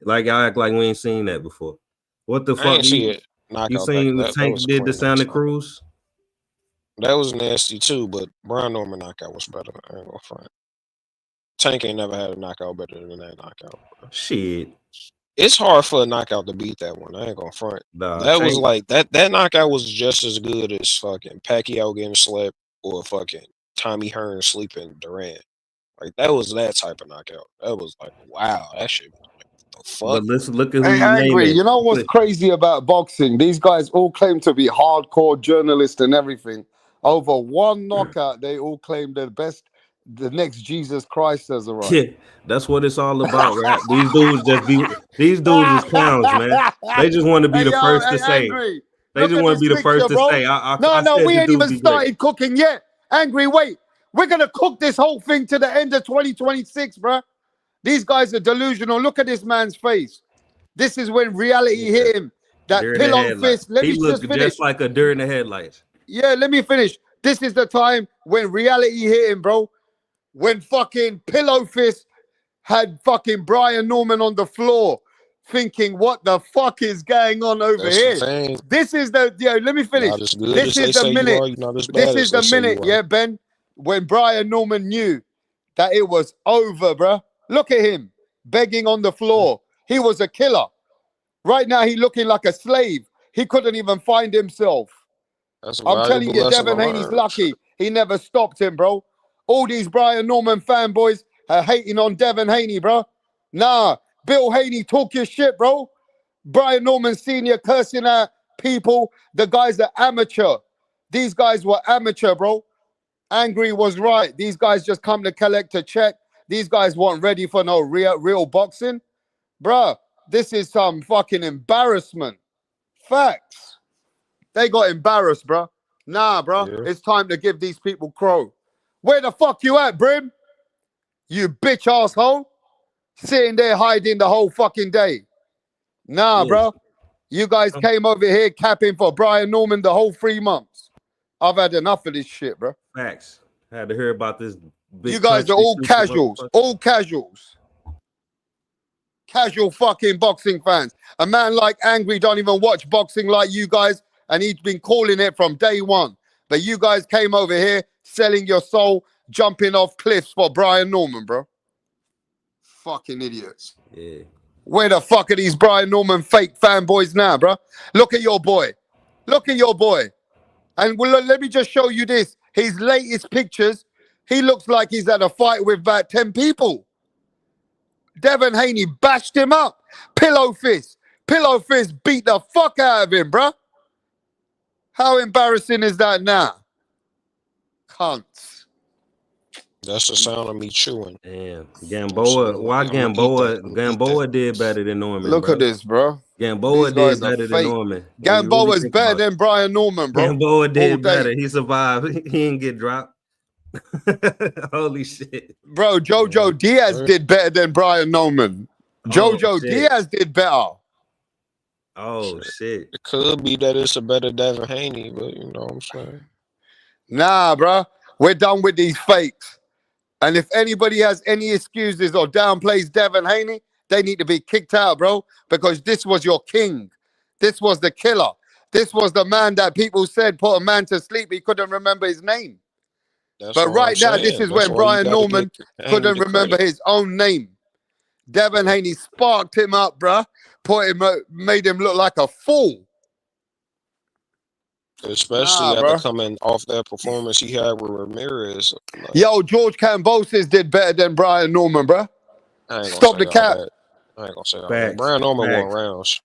Like y'all act like we ain't seen that before. What the fuck? I ain't see it. You seen the Tank did the Santa Cruz? That was nasty too, but Brian Norman knockout was better. I ain't gonna front. Tank ain't never had a knockout better than that knockout. Bro. Shit. It's hard for a knockout to beat that one. I ain't gonna front. Nah, that was like that knockout was just as good as fucking Pacquiao getting slept or fucking Tommy Hearn sleeping Durant. Like that was that type of knockout. That was like wow, that shit was like the fuck. But listen, look at who you Angry. You know what's crazy about boxing? These guys all claim to be hardcore journalists and everything. Over one knockout, they all claim they're the next Jesus Christ as a right. Yeah, that's what it's all about, right? These dudes is clowns, man. They just want to be the first to say. Angry. They just want to be the first to say. No, we ain't even started cooking yet. Angry, wait. We're gonna cook this whole thing to the end of 2026, bro. These guys are delusional. Look at this man's face. This is when reality hit him. That pillow fist. He looked just like a deer in the headlights. Yeah, let me finish. This is the time when reality hit him, bro. When fucking Pillow Fist had fucking Brian Norman on the floor thinking, what the fuck is going on over here? This is the, let me finish. This is the minute. This is the minute, yeah, Ben, when Brian Norman knew that it was over, bro. Look at him begging on the floor. He was a killer. Right now, he looking like a slave. He couldn't even find himself. I'm telling you, Devin Haney's lucky. He never stopped him, bro. All these Brian Norman fanboys are hating on Devin Haney, bro. Nah, Bill Haney, talk your shit, bro. Brian Norman Sr. cursing at people. The guys are amateur. These guys were amateur, bro. Angry was right. These guys just come to collect a check. These guys weren't ready for no real boxing. Bruh, this is some fucking embarrassment. Facts. They got embarrassed, bro. Nah, bro. Yeah. It's time to give these people crow. Where the fuck you at, Brim? You bitch asshole. Sitting there hiding the whole fucking day. Nah, bro. You guys came over here capping for Brian Norman the whole 3 months. I've had enough of this shit, bro. Facts. Had to hear about this. You guys are all casuals. All casuals. Casual fucking boxing fans. A man like Angry don't even watch boxing like you guys, and he's been calling it from day one. But you guys came over here selling your soul, jumping off cliffs for Brian Norman, bro. Fucking idiots. Yeah. Where the fuck are these Brian Norman fake fanboys now, bro? Look at your boy. Look at your boy. And let me just show you this. His latest pictures, he looks like he's at a fight with about 10 people. Devin Haney bashed him up. Pillow Fist beat the fuck out of him, bro. How embarrassing is that now? Cunts. That's the sound of me chewing. Damn. Gamboa did better than Norman. Look at this, bro. Gamboa did better than Norman. Gamboa's better than Brian Norman, bro. Gamboa did better. He survived. He didn't get dropped. Holy shit. Bro, Jojo Diaz did better than Brian Norman. Jojo Diaz did better. Oh, shit. It could be that it's a better Devin Haney, but you know what I'm saying? Nah, bro. We're done with these fakes. And if anybody has any excuses or downplays Devin Haney, they need to be kicked out, bro, because this was your king. This was the killer. This was the man that people said put a man to sleep. He couldn't remember his name. But right now, this is when Brian Norman couldn't remember his own name. Devin Haney sparked him up, bruh. Made him look like a fool. Especially after coming off that performance he had with Ramirez. Like, yo, George Kambosos did better than Brian Norman, bruh. Stop the cap. I ain't gonna say all that. Brian Norman won rounds.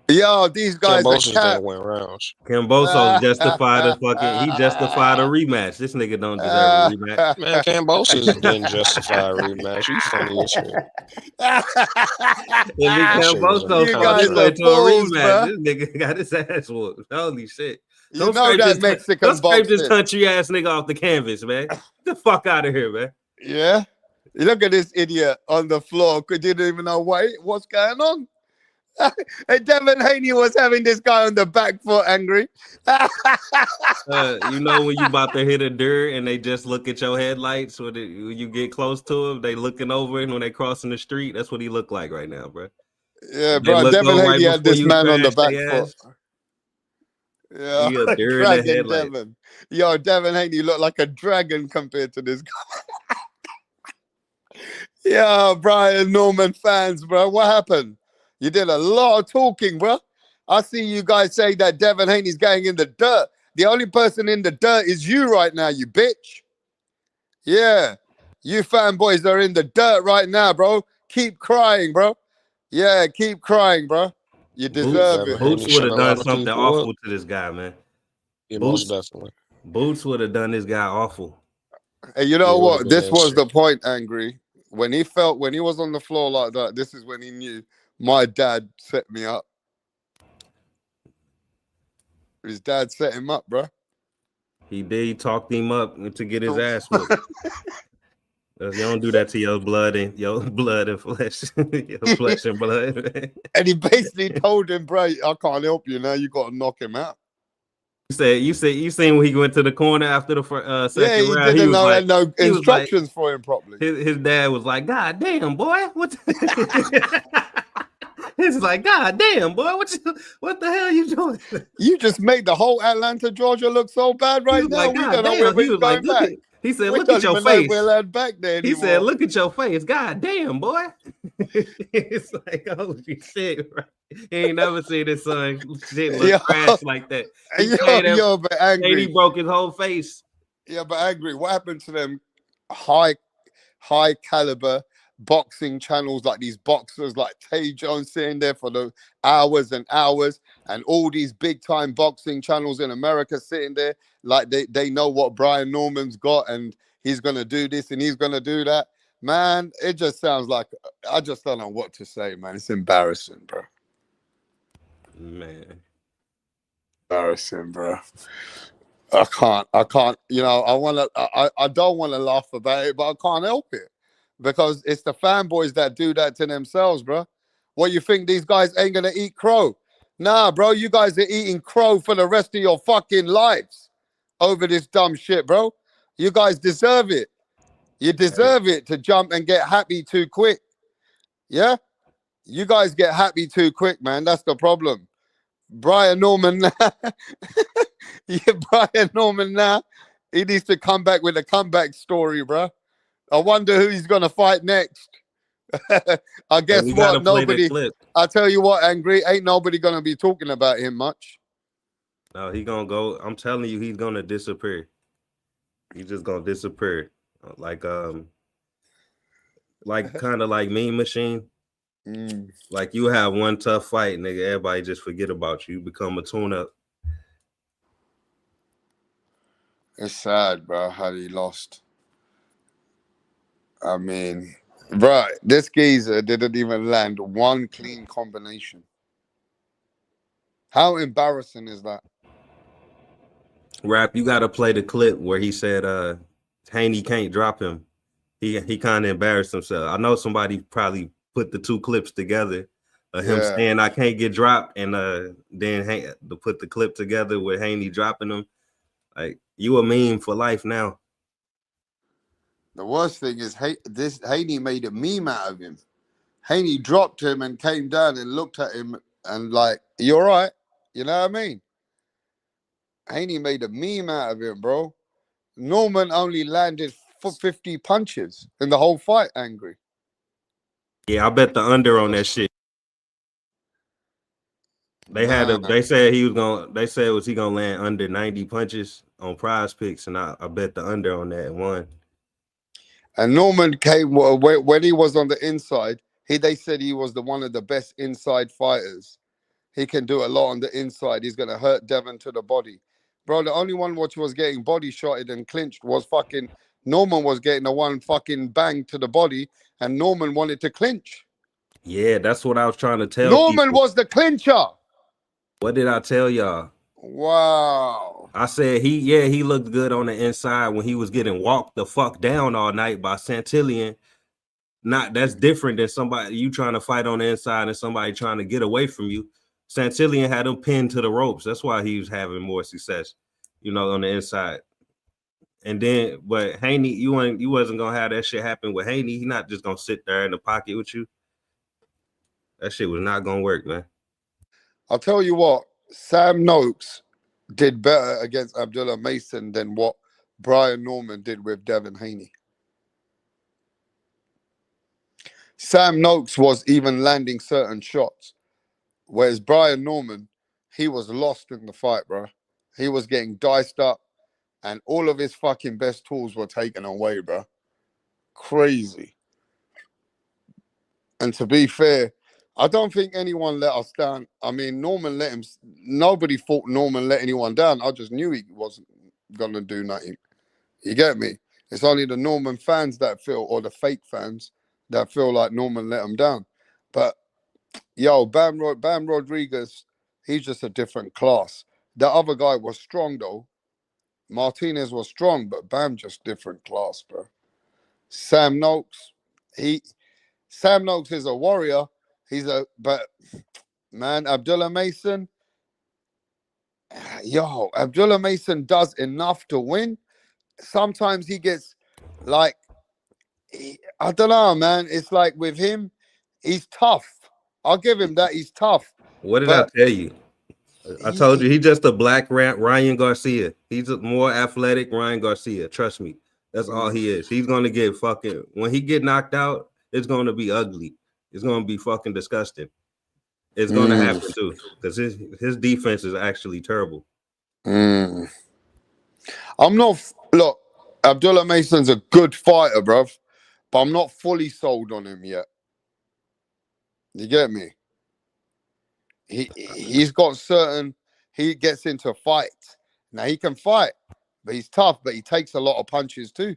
Yo, these guys Kambosos didn't win rounds. Kambosos justified a fucking. He justified a rematch. This nigga don't deserve a rematch. Man, Kambosos didn't justify a rematch. You funny as shit. Kambosos guys went to a rematch. This nigga got his ass whooped. Holy shit! You know that Mexican boxing. Don't scrape this country ass nigga off the canvas, man. Get the fuck out of here, man. Yeah. Look at this idiot on the floor. You didn't even know what's going on. And Devin Haney was having this guy on the back foot angry. You know when you about to hit a dirt and they just look at your headlights when you get close to him, they looking over and when they crossing the street, that's what he look like right now, bro. Yeah, bro. Devin Haney had this man on the back foot. Yeah, dragon Devin. Yo, Devin Haney looked like a dragon compared to this guy. Yeah, Brian Norman fans, bro. What happened? You did a lot of talking, bro. I see you guys say that Devin Haney's going in the dirt. The only person in the dirt is you right now, you bitch. Yeah. You fanboys are in the dirt right now, bro. Keep crying, bro. Yeah, keep crying, bro. You deserve it. Boots would have done something awful to this guy, man. Yeah, most definitely. Boots would have done this guy awful. Hey, you know what? This was the point, Angry. When he was on the floor like that, this is when he knew my dad set me up. His dad set him up, bro. He did. He talked him up to get his ass whooped. You don't do that to your blood and flesh, your flesh and blood. And he basically told him, bro, I can't help you now. You got to knock him out. You seen when he went to the corner after the second round? He didn't had no instructions for him properly. His dad was like, "God damn, boy, what?" He's like, "God damn, boy, what the hell you doing?" You just made the whole Atlanta, Georgia look so bad right now. Like, we don't know where we're going back. He said, "Look at your face." We're back there he said, "Look at your face." God damn, boy. It's like, oh shit, right? He ain't never seen his son shit look crash like that. But Angry. He broke his whole face. Yeah, but Angry, what happened to them high caliber boxing channels like these boxers like Tay Jones sitting there for the hours and hours, and all these big time boxing channels in America sitting there like they know what Brian Norman's got and he's gonna do this and he's gonna do that. Man, it just sounds like I just don't know what to say, man. It's embarrassing, bro. Man, embarrassing, bro. I can't. You know, I don't want to laugh about it, but I can't help it. Because it's the fanboys that do that to themselves, bro. What, you think these guys ain't gonna eat crow? Nah, bro, you guys are eating crow for the rest of your fucking lives over this dumb shit, bro. You guys deserve it. You deserve it to jump and get happy too quick. Yeah? You guys get happy too quick, man. That's the problem. Brian Norman, Brian Norman now, he needs to come back with a comeback story, bro. I wonder who he's going to fight next. I guess what? Nobody. I tell you what, Angry, ain't nobody going to be talking about him much. No, he going to go. I'm telling you, he's going to disappear. He's just going to disappear. Like kind of like Mean Machine. Like you have one tough fight, nigga, everybody just forget about you. You become a tune-up. It's sad, bro, how he lost. I mean, bro, this geezer didn't even land one clean combination. How embarrassing is that? Rap, you got to play the clip where he said Haney can't drop him. He kind of embarrassed himself. I know somebody probably put the two clips together of him saying I can't get dropped, and then to put the clip together with Haney dropping him. Like, you a meme for life now. The worst thing is Haney made a meme out of him. Haney dropped him and came down and looked at him and like, you all right? You know what I mean? Haney made a meme out of him, bro. Norman only landed 50 punches in the whole fight, angry. Yeah, I bet the under on that shit. They said he was gonna. They said was he gonna land under 90 punches on Prize Picks, and I bet the under on that one. And Norman came when he was on the inside. They said he was one of the best inside fighters. He can do a lot on the inside. He's gonna hurt Devin to the body, bro. The only one which was getting body shotted and clinched was fucking Norman. Was getting the one fucking bang to the body, and Norman wanted to clinch. Yeah, that's what I was trying to tell. Norman was the clincher. What did I tell y'all? Wow. I said he looked good on the inside when he was getting walked the fuck down all night by Santillan. That's different than somebody you trying to fight on the inside and somebody trying to get away from you. Santillan had him pinned to the ropes. That's why he was having more success, on the inside. And then, but Haney, you wasn't gonna have that shit happen with Haney. He not just gonna sit there in the pocket with you. That shit was not gonna work, man. I'll tell you what, Sam Noakes did better against Abdullah Mason than what Brian Norman did with Devin Haney. Sam Noakes was even landing certain shots, whereas Brian Norman, he was lost in the fight, bro. He was getting diced up, and all of his fucking best tools were taken away, bro. Crazy. And to be fair, I don't think anyone let us down. I mean, Norman let him. Nobody thought Norman let anyone down. I just knew he wasn't gonna do nothing. You get me? It's only the Norman fans that feel, or the fake fans that feel like Norman let them down. But yo, Bam Rodriguez, he's just a different class. The other guy was strong though. Martinez was strong, but Bam just different class, bro. Sam Noakes is a warrior. But man, Abdullah Mason, Abdullah Mason does enough to win. Sometimes he gets like, I don't know, man. It's like with him, he's tough. I'll give him that. He's tough. What did I tell you? I told you he's just a black Ryan Garcia. He's a more athletic Ryan Garcia. Trust me. That's all he is. He's gonna get fucking when he get knocked out, it's gonna be ugly. It's gonna be fucking disgusting. It's gonna happen too, because his defense is actually terrible. Look, Abdullah Mason's a good fighter, bruv, but I'm not fully sold on him yet. You get me? He's got he gets into fights. Now he can fight, but he's tough, but he takes a lot of punches too.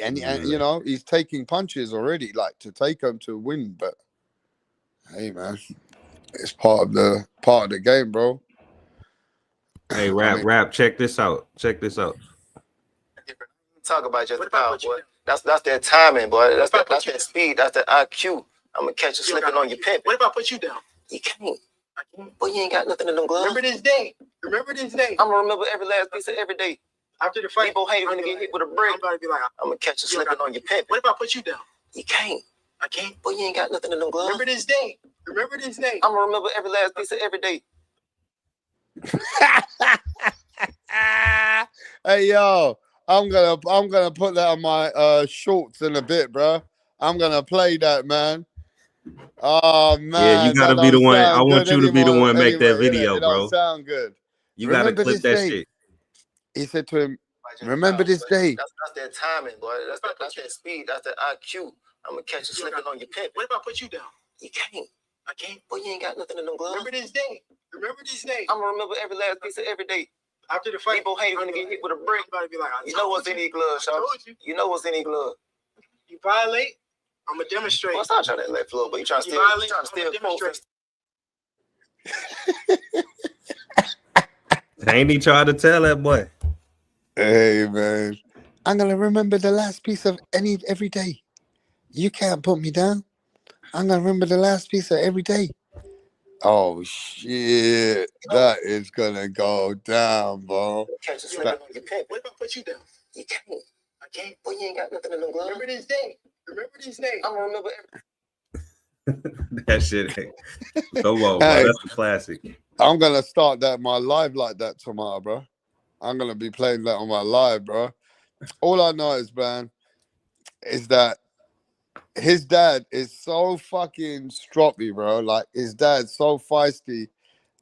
And he's taking punches already, like to take them to win, but hey man, it's part of the game, bro. Hey, Rap, check this out. Talk about just the power, boy. That's that timing, boy. That's that speed. That's that IQ. I'm gonna catch you slipping on your pimp. What if I put you down? You can't. I can't. Boy, you ain't got nothing in them gloves. Remember this day. I'm gonna remember every last piece of every day. After the fight, people hate when they get hit with a brick. I'm gonna catch you slipping on your pimp. What if I put you down? You can't. I can't. Boy, you ain't got nothing in them gloves. Remember this day. I'm gonna remember every last piece of every day. Hey yo, I'm gonna put that on my shorts in a bit, bro. I'm gonna play that, man. Oh man, yeah, you gotta be the one. I want you to be the one make that video, it bro. Don't sound good. You gotta clip that shit. He said to him, "Remember this day." That's that timing, boy. That's that speed. That's that IQ. I'm gonna catch you slipping on your pimp. What if I put you down? You can't. I can't. Boy, you ain't got nothing in them gloves. Remember this day. I'm gonna remember every last piece of every day. After the fight, people hate when they get hit with a brick. You know what's in these gloves, Sean. You know what's in these gloves. You violate, I'm gonna demonstrate. Well, stop trying to let flow, but you trying to steal demonstrate. Ain't he tried to tell that boy? Hey man, I'm gonna remember the last piece of every day. You can't put me down. I'm gonna remember the last piece of every day. Oh shit, that is gonna go down, bro. Catch you slipping on your pimp. What if I put you down? You can't. I can't. Boy, you ain't got nothing in them gloves. Remember this day. I'm gonna remember every. That shit ain't. Come on, bro. That's a classic. I'm gonna start that my live like that tomorrow, bro. I'm gonna be playing that on my live, bro. All I know is, man, is that his dad is so fucking stroppy, bro. Like his dad's so feisty.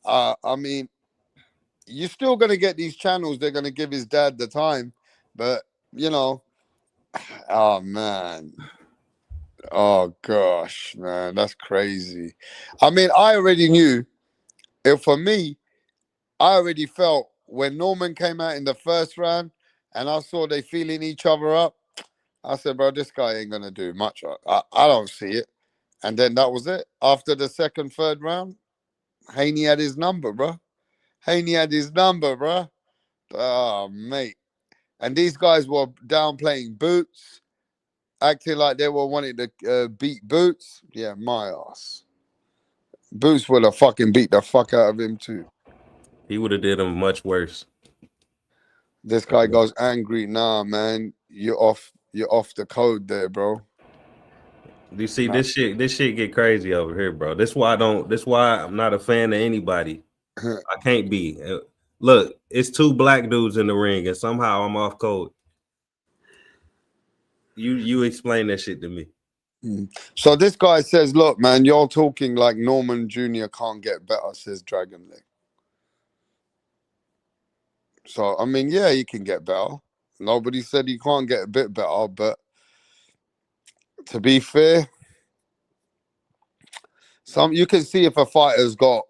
I mean, you're still gonna get these channels. They're gonna give his dad the time, but you know, oh man, oh gosh, man, that's crazy. I mean, I already knew. If for me, I already felt when Norman came out in the first round, and I saw they feeling each other up. I said, bro, this guy ain't gonna do much. I don't see it. And then that was it. After the second, third round, Haney had his number, bro. Haney had his number, bro. Oh, mate. And these guys were downplaying Boots, acting like they were wanting to beat Boots. Yeah, my ass. Boots would have fucking beat the fuck out of him too. He would have did him much worse. This guy goes angry. Nah, man, you're off the code there, bro. You see, this shit get crazy over here, bro. This why I'm not a fan of anybody. I can't be. Look, it's two black dudes in the ring, and somehow I'm off code. You explain that shit to me. So this guy says, look, man, you're talking like Norman Jr. can't get better, says Dragon Leg. So, I mean, yeah, he can get better. Nobody said he can't get a bit better, but to be fair, you can see if a fighter's got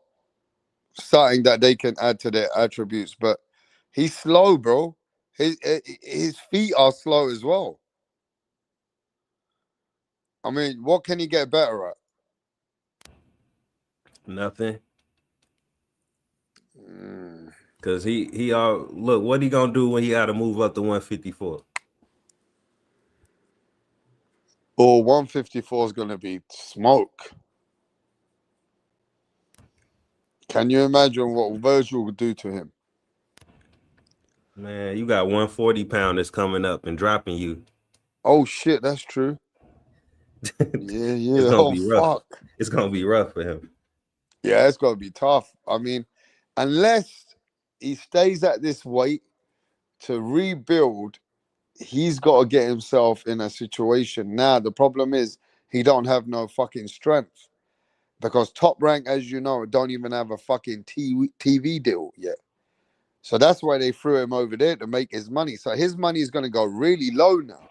something that they can add to their attributes, but he's slow, bro. His feet are slow as well. I mean, what can he get better at? Nothing. Cause he look, what he gonna do when he got to move up to 154? Oh, 154 is gonna be smoke. Can you imagine what Virgil would do to him? Man, you got 140 pounders coming up and dropping you. Oh shit, that's true. Yeah. It's gonna be rough. Fuck. It's gonna be rough for him. Yeah, it's gonna be tough. I mean, unless he stays at this weight to rebuild, he's got to get himself in a situation. Now, the problem is he don't have no fucking strength because Top Rank, as you know, don't even have a fucking TV deal yet. So that's why they threw him over there to make his money. So his money is going to go really low now.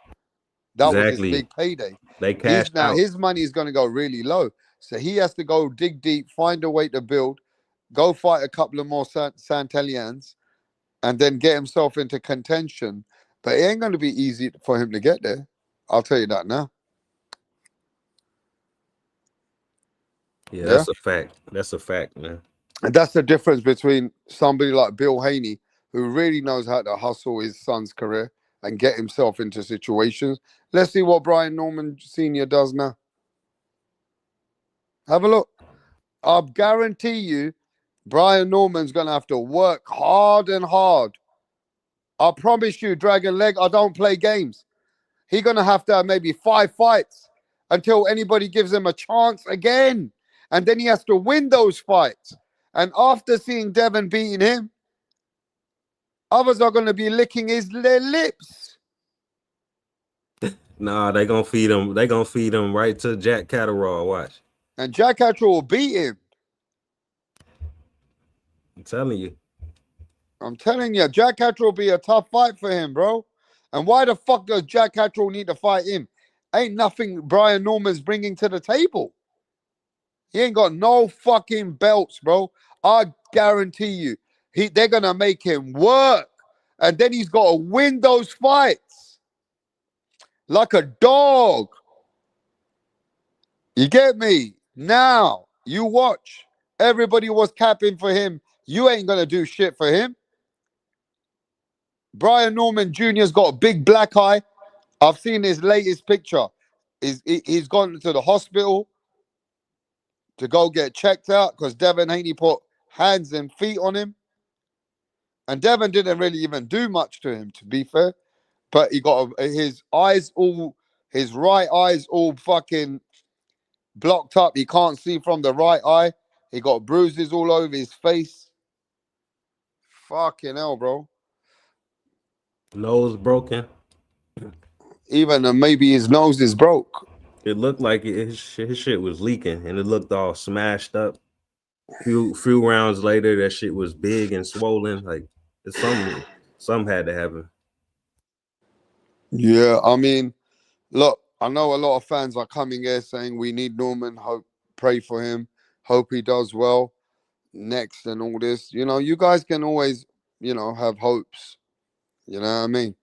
That was his big payday. They cashed out. His money is going to go really low. So he has to go dig deep, find a way to build, go fight a couple of more Santelians, and then get himself into contention. But it ain't going to be easy for him to get there. I'll tell you that now. Yeah, that's a fact. That's a fact, man. And that's the difference between somebody like Bill Haney, who really knows how to hustle his son's career and get himself into situations. Let's see what Brian Norman Sr. does now. Have a look. I guarantee you, Brian Norman's going to have to work hard and hard. I promise you, Dragon Leg, I don't play games. He's going to have maybe 5 fights until anybody gives him a chance again. And then he has to win those fights. And after seeing Devin beating him, others are going to be licking their lips. Nah, they gonna feed him. They gonna feed him right to Jack Catterall. Watch. And Jack Catterall will beat him. I'm telling you. Jack Catterall will be a tough fight for him, bro. And why the fuck does Jack Catterall need to fight him? Ain't nothing Brian Norman's bringing to the table. He ain't got no fucking belts, bro. I guarantee you. They're going to make him work. And then he's got to win those fights. Like a dog. You get me? Now, you watch. Everybody was capping for him. You ain't going to do shit for him. Brian Norman Jr.'s got a big black eye. I've seen his latest picture. He's gone to the hospital to go get checked out because Devin Haney put hands and feet on him. And Devin didn't really even do much to him, to be fair. But he got his right eye's all fucking blocked up. He can't see from the right eye. He got bruises all over his face. Fucking hell, bro. Nose broken. Even maybe his nose is broke. It looked like his shit was leaking, and it looked all smashed up. Few rounds later, that shit was big and swollen. Like it's something had to happen. Yeah, I mean, look, I know a lot of fans are coming here saying we need Norman. Hope, pray for him. Hope he does well next and all this. You know, you guys can always, have hopes. You know what I mean?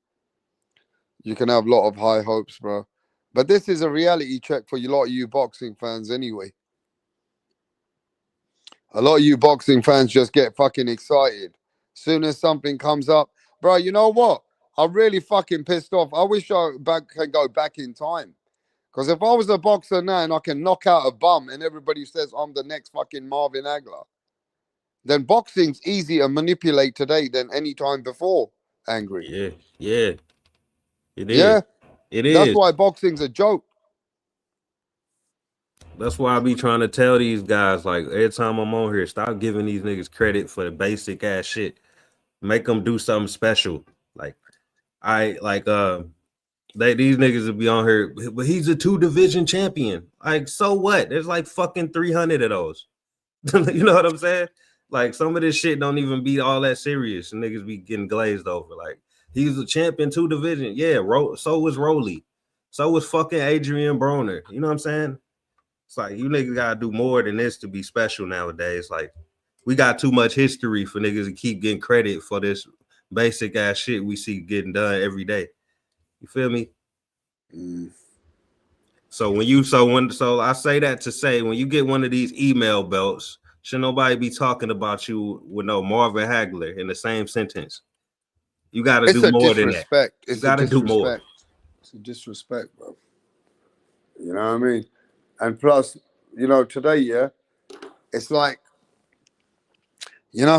You can have a lot of high hopes, bro. But this is a reality check for a lot of you boxing fans anyway. A lot of you boxing fans just get fucking excited. Soon as something comes up, bro, you know what? I'm really fucking pissed off. I wish I can go back in time. Because if I was a boxer now and I can knock out a bum and everybody says I'm the next fucking Marvin Hagler, then boxing's easier to manipulate today than any time before, Angry. Yeah. It is. Yeah? It is. That's why boxing's a joke. That's why I be trying to tell these guys, like, every time I'm on here, stop giving these niggas credit for the basic ass shit. Make them do something special. Like, these niggas will be on here, but he's a 2-division champion. Like, so what? There's like fucking 300 of those. You know what I'm saying? Like, some of this shit don't even be all that serious. And niggas be getting glazed over. Like, he's a champion 2-division. Yeah, so was Rolly. So was fucking Adrian Broner. You know what I'm saying? It's like, you niggas gotta do more than this to be special nowadays. Like, we got too much history for niggas to keep getting credit for this basic ass shit we see getting done every day. You feel me? So I say that to say, when you get one of these email belts, should nobody be talking about you with no Marvin Hagler in the same sentence? You got to do more than that. You got to do more. It's a disrespect, bro. You know what I mean? And plus, today, it's like,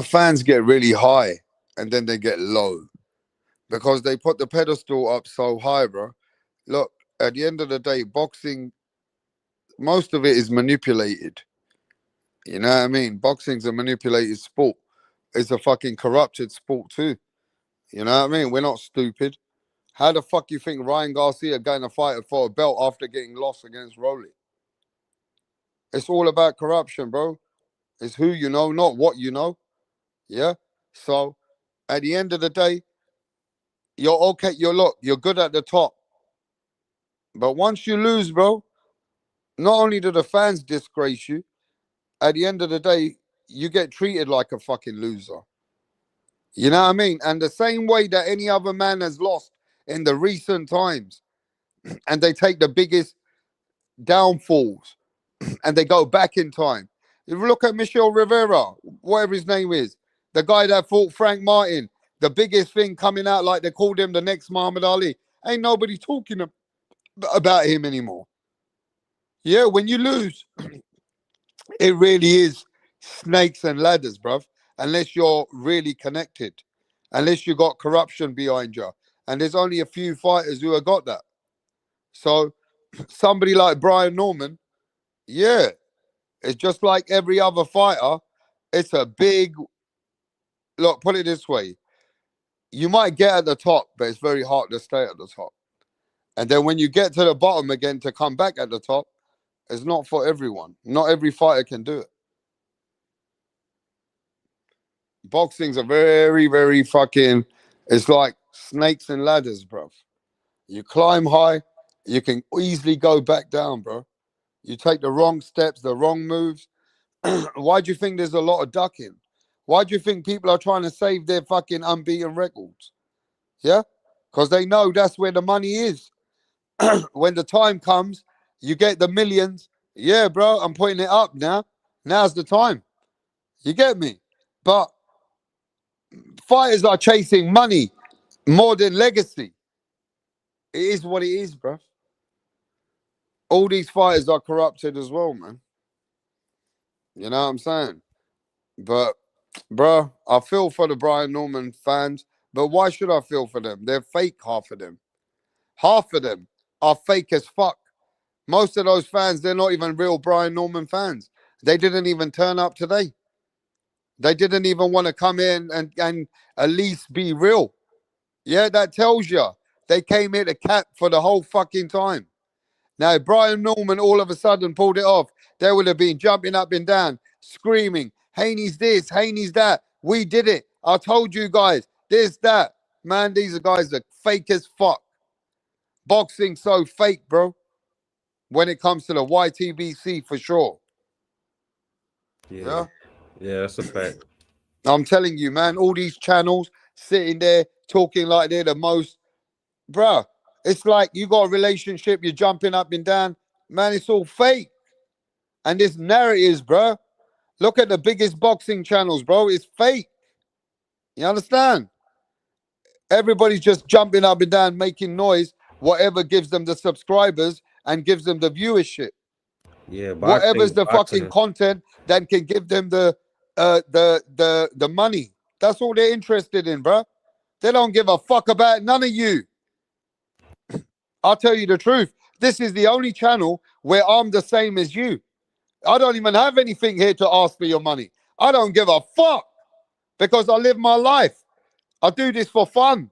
fans get really high and then they get low because they put the pedestal up so high, bro. Look, at the end of the day, boxing, most of it is manipulated. You know what I mean? Boxing's a manipulated sport. It's a fucking corrupted sport too. You know what I mean? We're not stupid. How the fuck you think Ryan Garcia going to fight for a belt after getting lost against Rolly? It's all about corruption, bro. It's who you know, not what you know. Yeah? So, at the end of the day, you're okay. You're good at the top. But once you lose, bro, not only do the fans disgrace you, at the end of the day, you get treated like a fucking loser. You know what I mean? And the same way that any other man has lost in the recent times, and they take the biggest downfalls, and they go back in time. You look at Michel Rivera, whatever his name is, the guy that fought Frank Martin, the biggest thing coming out like they called him the next Muhammad Ali. Ain't nobody talking about him anymore. Yeah, when you lose, it really is snakes and ladders, bruv. Unless you're really connected, unless you got corruption behind you. And there's only a few fighters who have got that. So somebody like Brian Norman, yeah, it's just like every other fighter. It's a big, look, put it this way. You might get at the top, but it's very hard to stay at the top. And then when you get to the bottom again to come back at the top, it's not for everyone. Not every fighter can do it. Boxing's a very, very fucking, it's like snakes and ladders, bro. You climb high, you can easily go back down, bro. You take the wrong steps, the wrong moves. Why do you think there's a lot of ducking? Why do you think people are trying to save their fucking unbeaten records? Yeah? Because they know that's where the money is. When the time comes, you get the millions. Yeah, bro, I'm putting it up now. Now's the time. You get me? But fighters are chasing money more than legacy. It is what it is, bro. All these fighters are corrupted as well, man. You know what I'm saying? But, bro, I feel for the Brian Norman fans. But why should I feel for them? They're fake, half of them. Half of them are fake as fuck. Most of those fans, they're not even real Brian Norman fans. They didn't even turn up today. They didn't even want to come in and at least be real. Yeah, that tells you they came here to cap for the whole fucking time. Now, if Brian Norman all of a sudden pulled it off, they would have been jumping up and down, screaming, Haney's this, Haney's that. We did it. I told you guys, this, that. Man, these are guys that fake as fuck. Boxing so fake, bro. When it comes to the YTBC, for sure. Yeah, that's a fact. I'm telling you, man, all these channels sitting there talking like they're the most, bruh. It's like you got a relationship, you're jumping up and down. Man, it's all fake. And this narratives, bruh. Look at the biggest boxing channels, bro. It's fake. You understand? Everybody's just jumping up and down, making noise, whatever gives them the subscribers and gives them the viewership. Yeah, whatever's the fucking content that can give them the money. That's all they're interested in, bro. They don't give a fuck about none of you. I'll tell you the truth. This is the only channel where I'm the same as you. I don't even have anything here to ask for your money. I don't give a fuck because I live my life. I do this for fun.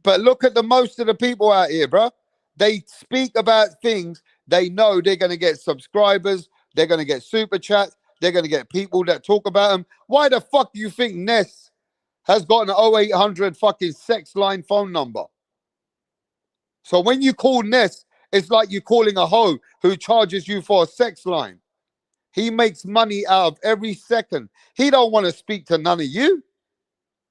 But look at the most of the people out here, bro. They speak about things they know they're going to get subscribers, they're going to get super chats, they're going to get people that talk about them. Why the fuck do you think Ness has got an 0800 fucking sex line phone number? So when you call Ness, it's like you're calling a hoe who charges you for a sex line. He makes money out of every second. He don't want to speak to none of you.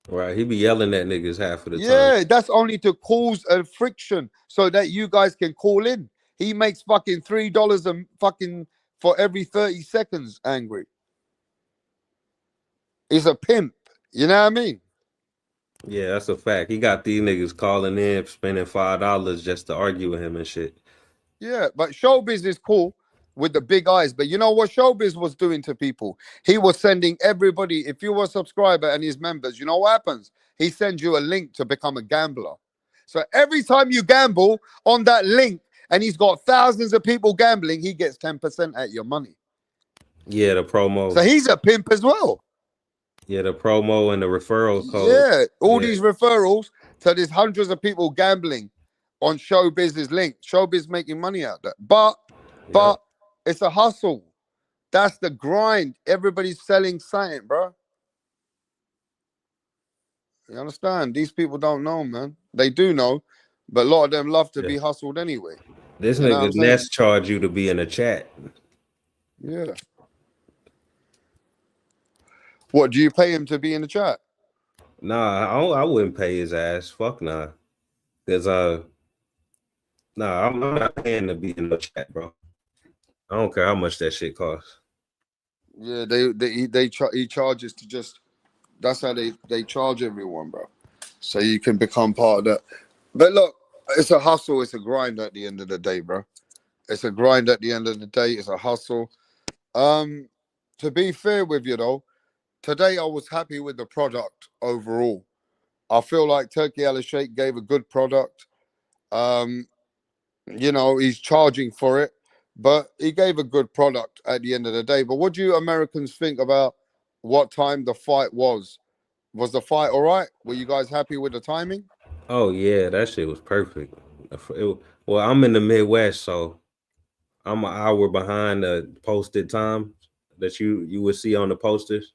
Right, he be yelling at niggas half of the time. Yeah, that's only to cause a friction so that you guys can call in. He makes fucking $3 a fucking for every 30 seconds angry. He's a pimp. You know what I mean? Yeah, that's a fact. He got these niggas calling in, spending $5 just to argue with him and shit. Yeah, but Showbiz is cool with the big eyes. But you know what Showbiz was doing to people? He was sending everybody, if you were a subscriber and his members, you know what happens? He sends you a link to become a gambler. So every time you gamble on that link and he's got thousands of people gambling, he gets 10% at your money. Yeah, the promo. So he's a pimp as well. Yeah, the promo and the referral code. Yeah, all these referrals. So there's hundreds of people gambling on Showbiz's link. Showbiz making money out of that. But it's a hustle. That's the grind. Everybody's selling something, bro. You understand? These people don't know, man. They do know, but a lot of them love to be hustled anyway. This nigga's Ness charge you to be in the chat. Yeah. What, do you pay him to be in the chat? Nah, I wouldn't pay his ass. Fuck nah. Cause I'm not paying to be in the chat, bro. I don't care how much that shit costs. Yeah, he charges to just. That's how they charge everyone, bro. So you can become part of that. But look, it's a hustle. It's a grind at the end of the day, bro. It's a grind at the end of the day. It's a hustle. To be fair with you though, today I was happy with the product overall. I feel like Turkey Al Sheikh gave a good product. You know, he's charging for it, but he gave a good product at the end of the day. But what do you Americans think about what time the fight was? Was the fight all right? Were you guys happy with the timing? Oh yeah, that shit was perfect. Well, I'm in the Midwest, so I'm an hour behind the posted time that you would see on the posters.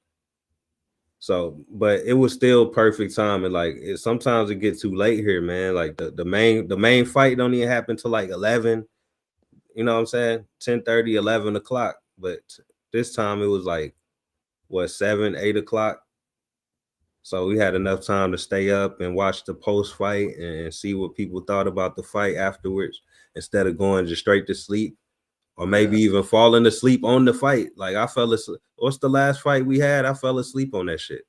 So, but it was still perfect time, and like sometimes it gets too late here, man. Like the main fight don't even happen till like 11. You know what I'm saying? 10:30, 11 o'clock. But this time it was like 7, 8 o'clock. So we had enough time to stay up and watch the post fight and see what people thought about the fight afterwards, instead of going just straight to sleep. Or maybe even falling asleep on the fight. Like I fell asleep. What's the last fight we had? I fell asleep on that shit.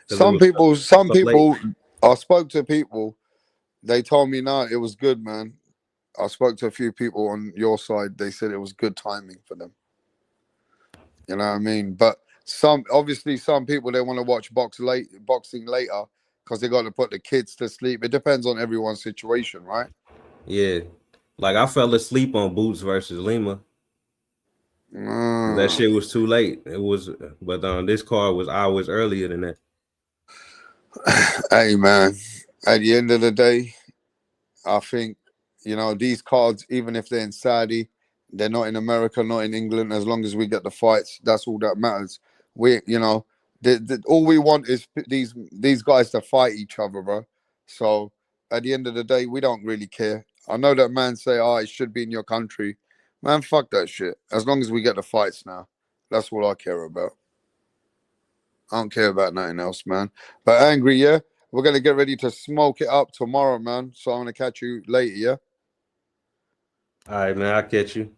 Some people, I spoke to people. They told me, no, it was good, man. I spoke to a few people on your side. They said it was good timing for them. You know what I mean? But some people, they want to watch boxing later because they got to put the kids to sleep. It depends on everyone's situation, right? Yeah. Like I fell asleep on Boots versus Lima. That shit was too late. It was, but this card was hours earlier than that. Hey man, at the end of the day, I think these cards, even if they're in Saudi, they're not in America, not in England. As long as we get the fights, that's all that matters. All we want is these guys to fight each other, bro. So at the end of the day, we don't really care. I know that man say, "Oh, it should be in your country." Man, fuck that shit. As long as we get the fights now, that's all I care about. I don't care about nothing else, man. But Angry, yeah, we're gonna get ready to smoke it up tomorrow, man. So I'm gonna catch you later, yeah. All right, man. I'll catch you.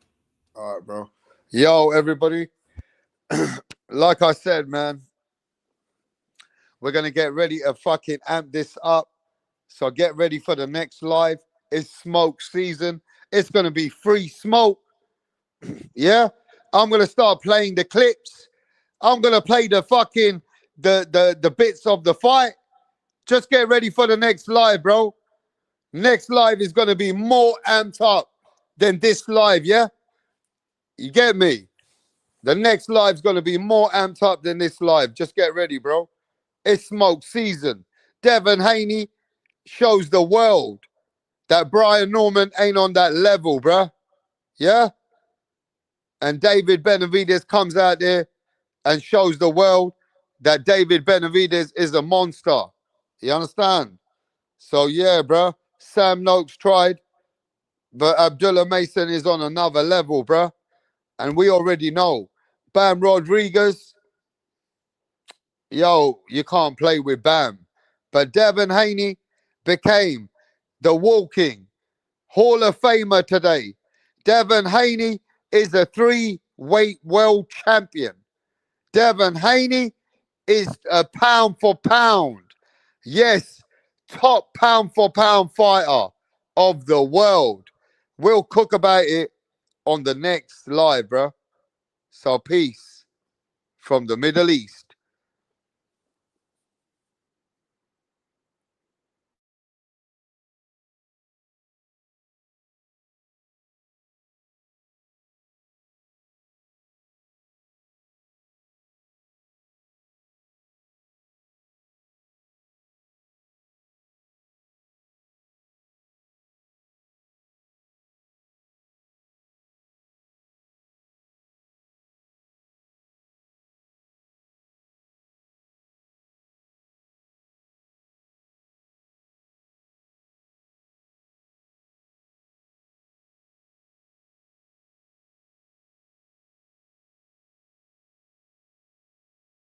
All right, bro. Yo, everybody. Like I said, man, we're gonna get ready to fucking amp this up. So get ready for the next live. It's smoke season. It's gonna be free smoke. Yeah, I'm gonna start playing the clips. I'm gonna play the fucking the bits of the fight. Just get ready for the next live, bro. Next live is gonna be more amped up than this live, yeah? You get me? The next live's gonna be more amped up than this live. Just get ready, bro. It's smoke season. Devin Haney shows the world that Brian Norman ain't on that level, bruh. Yeah? And David Benavidez comes out there and shows the world that David Benavidez is a monster. You understand? So, yeah, bruh. Sam Noakes tried, but Abdullah Mason is on another level, bruh. And we already know. Bam Rodriguez, yo, you can't play with Bam. But Devin Haney became the walking Hall of Famer today. Devin Haney is a 3-weight world champion. Devin Haney is a pound for pound. Yes, top pound for pound fighter of the world. We'll cook about it on the next live, bro. So peace from the Middle East.